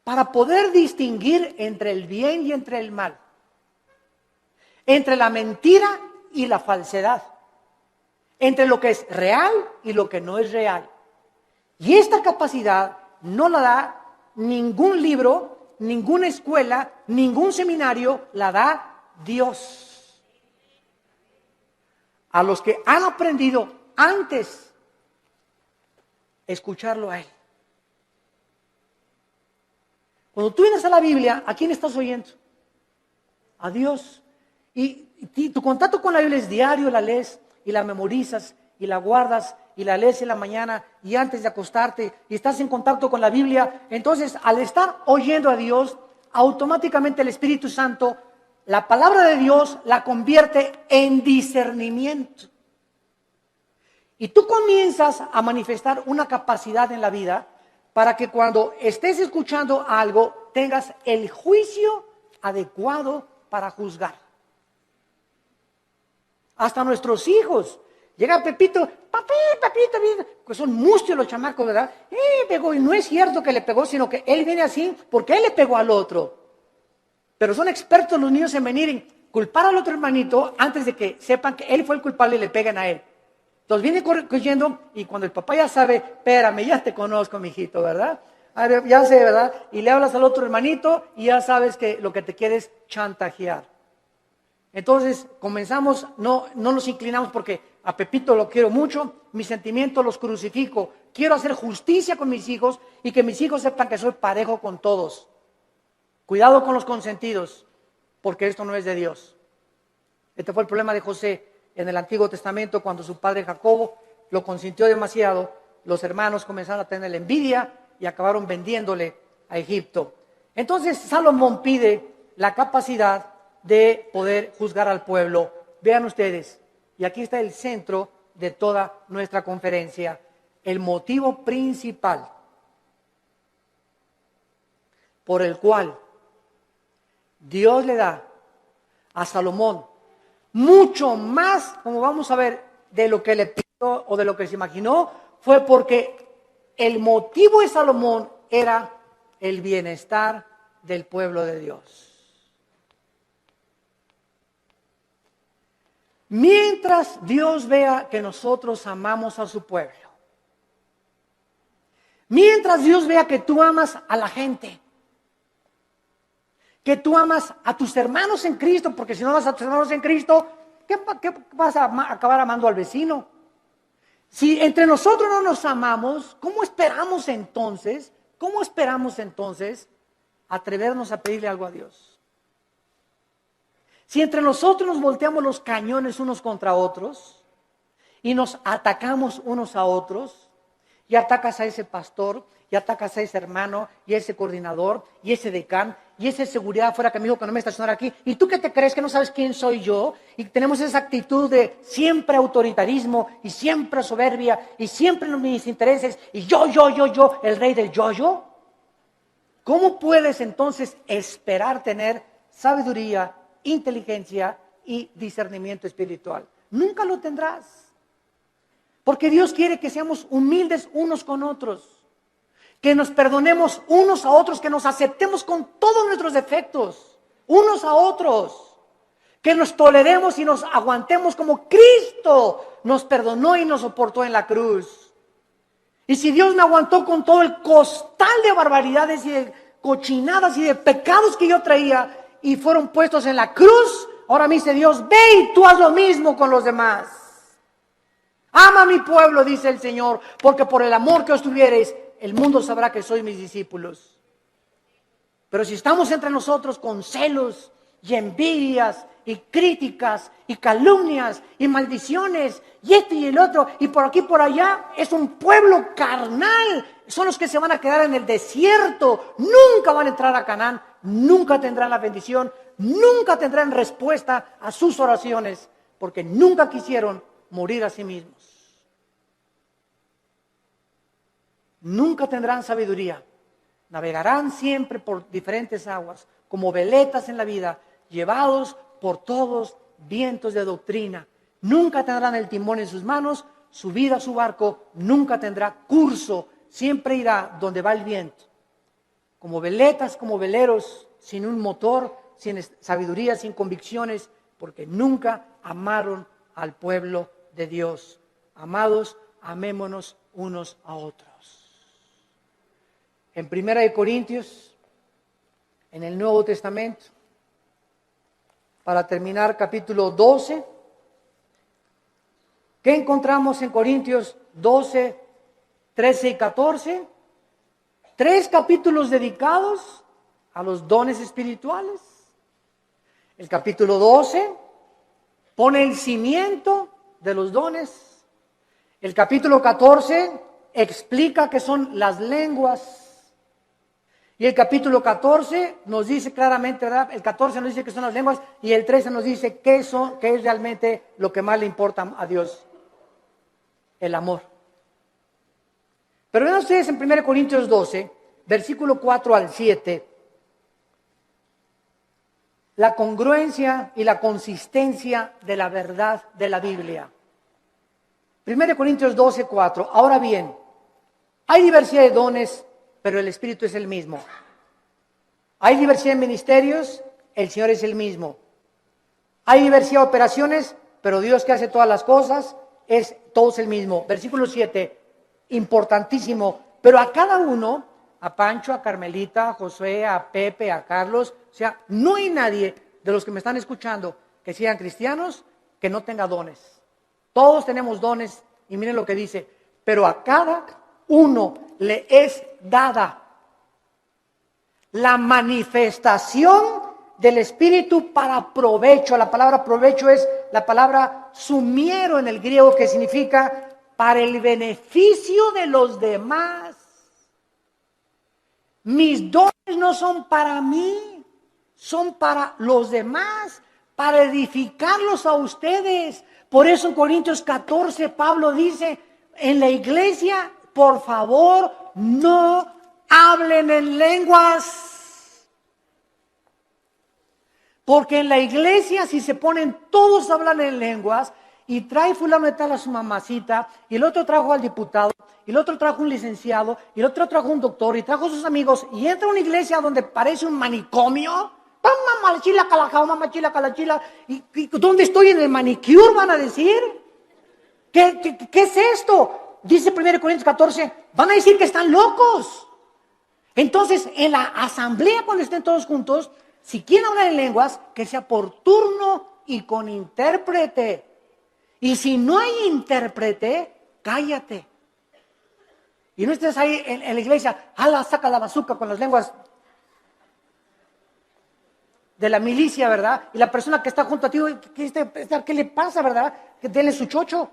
para poder distinguir entre el bien y entre el mal, entre la mentira y la falsedad, entre lo que es real y lo que no es real. Y esta capacidad no la da ningún libro, ninguna escuela, ningún seminario, la da Dios. A los que han aprendido antes escucharlo a Él. Cuando tú vienes a la Biblia, ¿a quién estás oyendo? A Dios. Y tu contacto con la Biblia es diario, la lees y la memorizas y la guardas y la lees en la mañana y antes de acostarte y estás en contacto con la Biblia. Entonces, al estar oyendo a Dios, automáticamente el Espíritu Santo, la palabra de Dios la convierte en discernimiento. Y tú comienzas a manifestar una capacidad en la vida para que cuando estés escuchando algo tengas el juicio adecuado para juzgar. Hasta nuestros hijos. Llega Pepito, papito, que son mustios los chamacos, ¿verdad? Pegó, y no es cierto que le pegó, sino que él viene así porque él le pegó al otro. Pero son expertos los niños en venir en culpar al otro hermanito antes de que sepan que él fue el culpable y le peguen a él. Entonces viene corriendo y cuando el papá ya sabe, espérame, ya te conozco, mijito, ¿verdad? Ya sé, ¿verdad? Y le hablas al otro hermanito y ya sabes que lo que te quiere es chantajear. Entonces comenzamos, no nos inclinamos porque a Pepito lo quiero mucho, mis sentimientos los crucifico. Quiero hacer justicia con mis hijos y que mis hijos sepan que soy parejo con todos. Cuidado con los consentidos, porque esto no es de Dios. Este fue el problema de José en el Antiguo Testamento, cuando su padre Jacobo lo consintió demasiado, los hermanos comenzaron a tener envidia y acabaron vendiéndole a Egipto. Entonces Salomón pide la capacidad de poder juzgar al pueblo. Vean ustedes, y aquí está el centro de toda nuestra conferencia, el motivo principal por el cual Dios le da a Salomón mucho más, como vamos a ver, de lo que le pidió o de lo que se imaginó, fue porque el motivo de Salomón era el bienestar del pueblo de Dios. Mientras Dios vea que nosotros amamos a su pueblo, mientras Dios vea que tú amas a la gente, que tú amas a tus hermanos en Cristo, porque si no amas a tus hermanos en Cristo, ¿qué vas a acabar amando al vecino? Si entre nosotros no nos amamos, ¿cómo esperamos entonces atrevernos a pedirle algo a Dios? Si entre nosotros nos volteamos los cañones unos contra otros y nos atacamos unos a otros, y atacas a ese pastor, y atacas a ese hermano, y a ese coordinador, y ese decán, y ese seguridad afuera que me dijo que no me estacionara aquí, ¿y tú qué te crees que no sabes quién soy yo? Y tenemos esa actitud de siempre autoritarismo, y siempre soberbia, y siempre mis intereses, y yo, el rey del yo. ¿Cómo puedes entonces esperar tener sabiduría, inteligencia y discernimiento espiritual? Nunca lo tendrás. Porque Dios quiere que seamos humildes unos con otros, que nos perdonemos unos a otros, que nos aceptemos con todos nuestros defectos, unos a otros, que nos toleremos y nos aguantemos como Cristo nos perdonó y nos soportó en la cruz. Y si Dios me aguantó con todo el costal de barbaridades y de cochinadas y de pecados que yo traía y fueron puestos en la cruz, ahora me dice Dios, ve y tú haz lo mismo con los demás. Ama a mi pueblo, dice el Señor, porque por el amor que os tuviereis, el mundo sabrá que sois mis discípulos. Pero si estamos entre nosotros con celos y envidias y críticas y calumnias y maldiciones y esto y el otro y por aquí y por allá, es un pueblo carnal. Son los que se van a quedar en el desierto, nunca van a entrar a Canaán, nunca tendrán la bendición, nunca tendrán respuesta a sus oraciones, porque nunca quisieron morir a sí mismos. Nunca tendrán sabiduría. Navegarán siempre por diferentes aguas, como veletas en la vida, llevados por todos vientos de doctrina. Nunca tendrán el timón en sus manos, su vida, su barco, nunca tendrá curso, siempre irá donde va el viento. Como veletas, como veleros, sin un motor, sin sabiduría, sin convicciones, porque nunca amaron al pueblo de Dios. Amados, amémonos unos a otros. En 1 Corintios, en el Nuevo Testamento, para terminar, capítulo 12, ¿qué encontramos en Corintios 12, 13 y 14? 3 capítulos dedicados a los dones espirituales. El capítulo 12 pone el cimiento de los dones. El capítulo 14 explica qué son las lenguas. Y el capítulo 14 nos dice claramente, ¿verdad? El 14 nos dice que son las lenguas y el 13 nos dice qué es realmente lo que más le importa a Dios. El amor. Pero vean ustedes en 1 Corintios 12, versículo 4 al 7, la congruencia y la consistencia de la verdad de la Biblia. 1 Corintios 12, 4. Ahora bien, hay diversidad de dones, pero el Espíritu es el mismo. Hay diversidad de ministerios, el Señor es el mismo. Hay diversidad de operaciones, pero Dios que hace todas las cosas, todos el mismo. Versículo 7, importantísimo. Pero a cada uno, a Pancho, a Carmelita, a Josué, a Pepe, a Carlos, o sea, no hay nadie de los que me están escuchando que sean cristianos que no tenga dones. Todos tenemos dones y miren lo que dice, pero a cada uno le es dada la manifestación del Espíritu para provecho. La palabra provecho es la palabra sumiero en el griego, que significa para el beneficio de los demás. Mis dones no son para mí, son para los demás, para edificarlos a ustedes. Por eso en Corintios 14 Pablo dice, en la iglesia, por favor, no hablen en lenguas. Porque en la iglesia, si se ponen todos a hablar en lenguas, y trae fulano de tal a su mamacita, y el otro trajo al diputado, y el otro trajo un licenciado, y el otro trajo un doctor, y trajo sus amigos, y entra a una iglesia donde parece un manicomio. Mamá, chila, calajao, mamá, chila, calachila. ¿Y dónde estoy en el manicure? Van a decir. ¿Qué es esto? Dice 1 Corintios 14, van a decir que están locos. Entonces, en la asamblea, cuando estén todos juntos, si quieren hablar en lenguas, que sea por turno y con intérprete. Y si no hay intérprete, cállate. Y no estés ahí en la iglesia, saca la bazuca con las lenguas de la milicia, ¿verdad? Y la persona que está junto a ti, ¿qué le pasa, verdad? Que denle su chocho.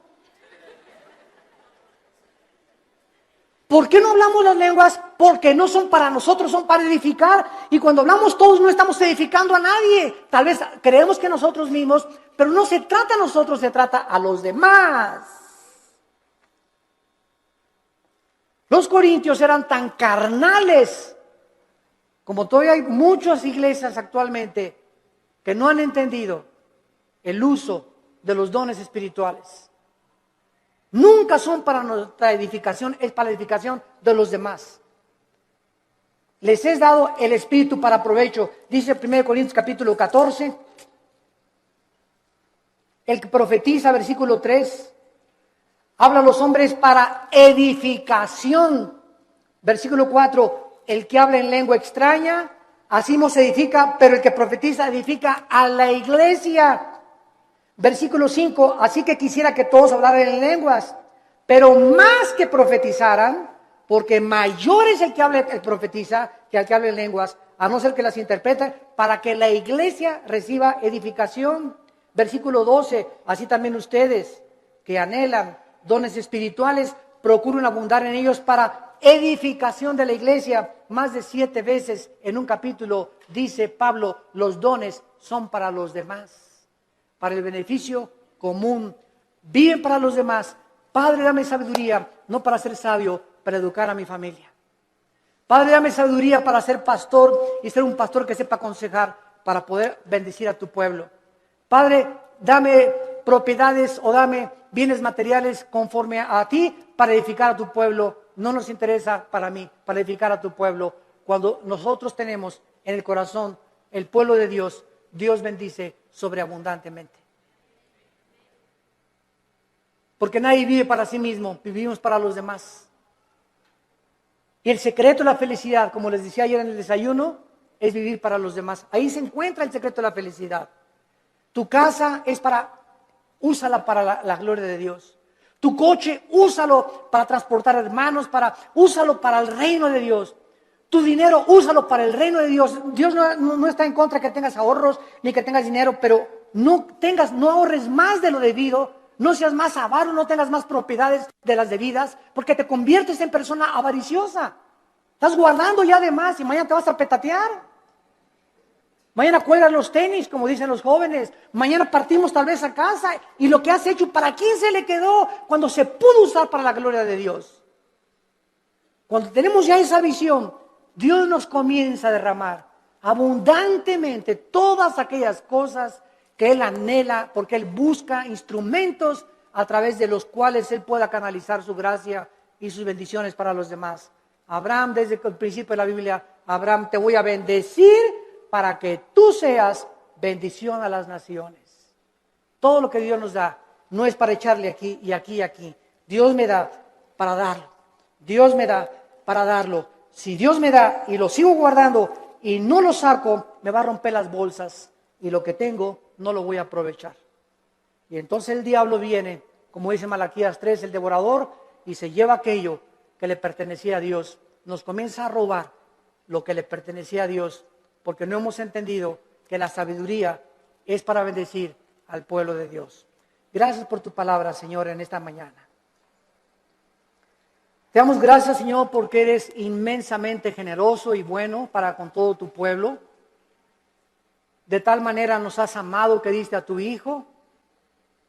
¿Por qué no hablamos las lenguas? Porque no son para nosotros, son para edificar. Y cuando hablamos todos no estamos edificando a nadie. Tal vez creemos que nosotros mismos, pero no se trata a nosotros, se trata a los demás. Los corintios eran tan carnales, como todavía hay muchas iglesias actualmente que no han entendido el uso de los dones espirituales. Nunca son para nuestra edificación, es para la edificación de los demás. Les es dado el Espíritu para provecho. Dice 1 Corintios capítulo 14. El que profetiza, versículo 3. Habla a los hombres para edificación. Versículo 4. El que habla en lengua extraña, así no se edifica, pero el que profetiza edifica a la iglesia. Versículo 5, así que quisiera que todos hablaran en lenguas, pero más que profetizaran, porque mayor es el que habla, el profetiza, que el que habla en lenguas, a no ser que las interprete, para que la iglesia reciba edificación. Versículo 12, así también ustedes que anhelan dones espirituales, procuren abundar en ellos para edificación de la iglesia. Más de 7 veces en un capítulo dice Pablo, los dones son para los demás, para el beneficio común, viven para los demás. Padre, dame sabiduría, no para ser sabio, para educar a mi familia. Padre, dame sabiduría para ser pastor y ser un pastor que sepa aconsejar para poder bendecir a tu pueblo. Padre, dame propiedades o dame bienes materiales conforme a ti para edificar a tu pueblo. No nos interesa para mí, para edificar a tu pueblo. Cuando nosotros tenemos en el corazón el pueblo de Dios, Dios bendice sobreabundantemente. Porque nadie vive para sí mismo, vivimos para los demás. Y el secreto de la felicidad, como les decía ayer en el desayuno, es vivir para los demás. Ahí se encuentra el secreto de la felicidad. Tu casa es úsala para la gloria de Dios. Tu coche, úsalo para transportar hermanos, úsalo para el reino de Dios. Tu dinero, úsalo para el reino de Dios. Dios no está en contra que tengas ahorros ni que tengas dinero, pero no ahorres más de lo debido, no seas más avaro, no tengas más propiedades de las debidas, porque te conviertes en persona avariciosa. Estás guardando ya de más y mañana te vas a petatear. Mañana cuelgas los tenis, como dicen los jóvenes. Mañana partimos tal vez a casa y lo que has hecho, ¿para quién se le quedó cuando se pudo usar para la gloria de Dios? Cuando tenemos ya esa visión, Dios nos comienza a derramar abundantemente todas aquellas cosas que Él anhela, porque Él busca instrumentos a través de los cuales Él pueda canalizar su gracia y sus bendiciones para los demás. Abraham, desde el principio de la Biblia, Abraham, te voy a bendecir para que tú seas bendición a las naciones. Todo lo que Dios nos da no es para echarle aquí y aquí y aquí. Dios me da para darlo. Dios me da para darlo. Si Dios me da y lo sigo guardando y no lo saco, me va a romper las bolsas y lo que tengo no lo voy a aprovechar. Y entonces el diablo viene, como dice Malaquías 3, el devorador, y se lleva aquello que le pertenecía a Dios. Nos comienza a robar lo que le pertenecía a Dios, porque no hemos entendido que la sabiduría es para bendecir al pueblo de Dios. Gracias por tu palabra, Señor, en esta mañana. Te damos gracias, Señor, porque eres inmensamente generoso y bueno para con todo tu pueblo. De tal manera nos has amado que diste a tu Hijo.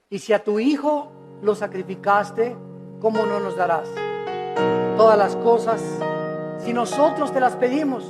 Y si a tu Hijo lo sacrificaste, ¿cómo no nos darás todas las cosas si nosotros te las pedimos?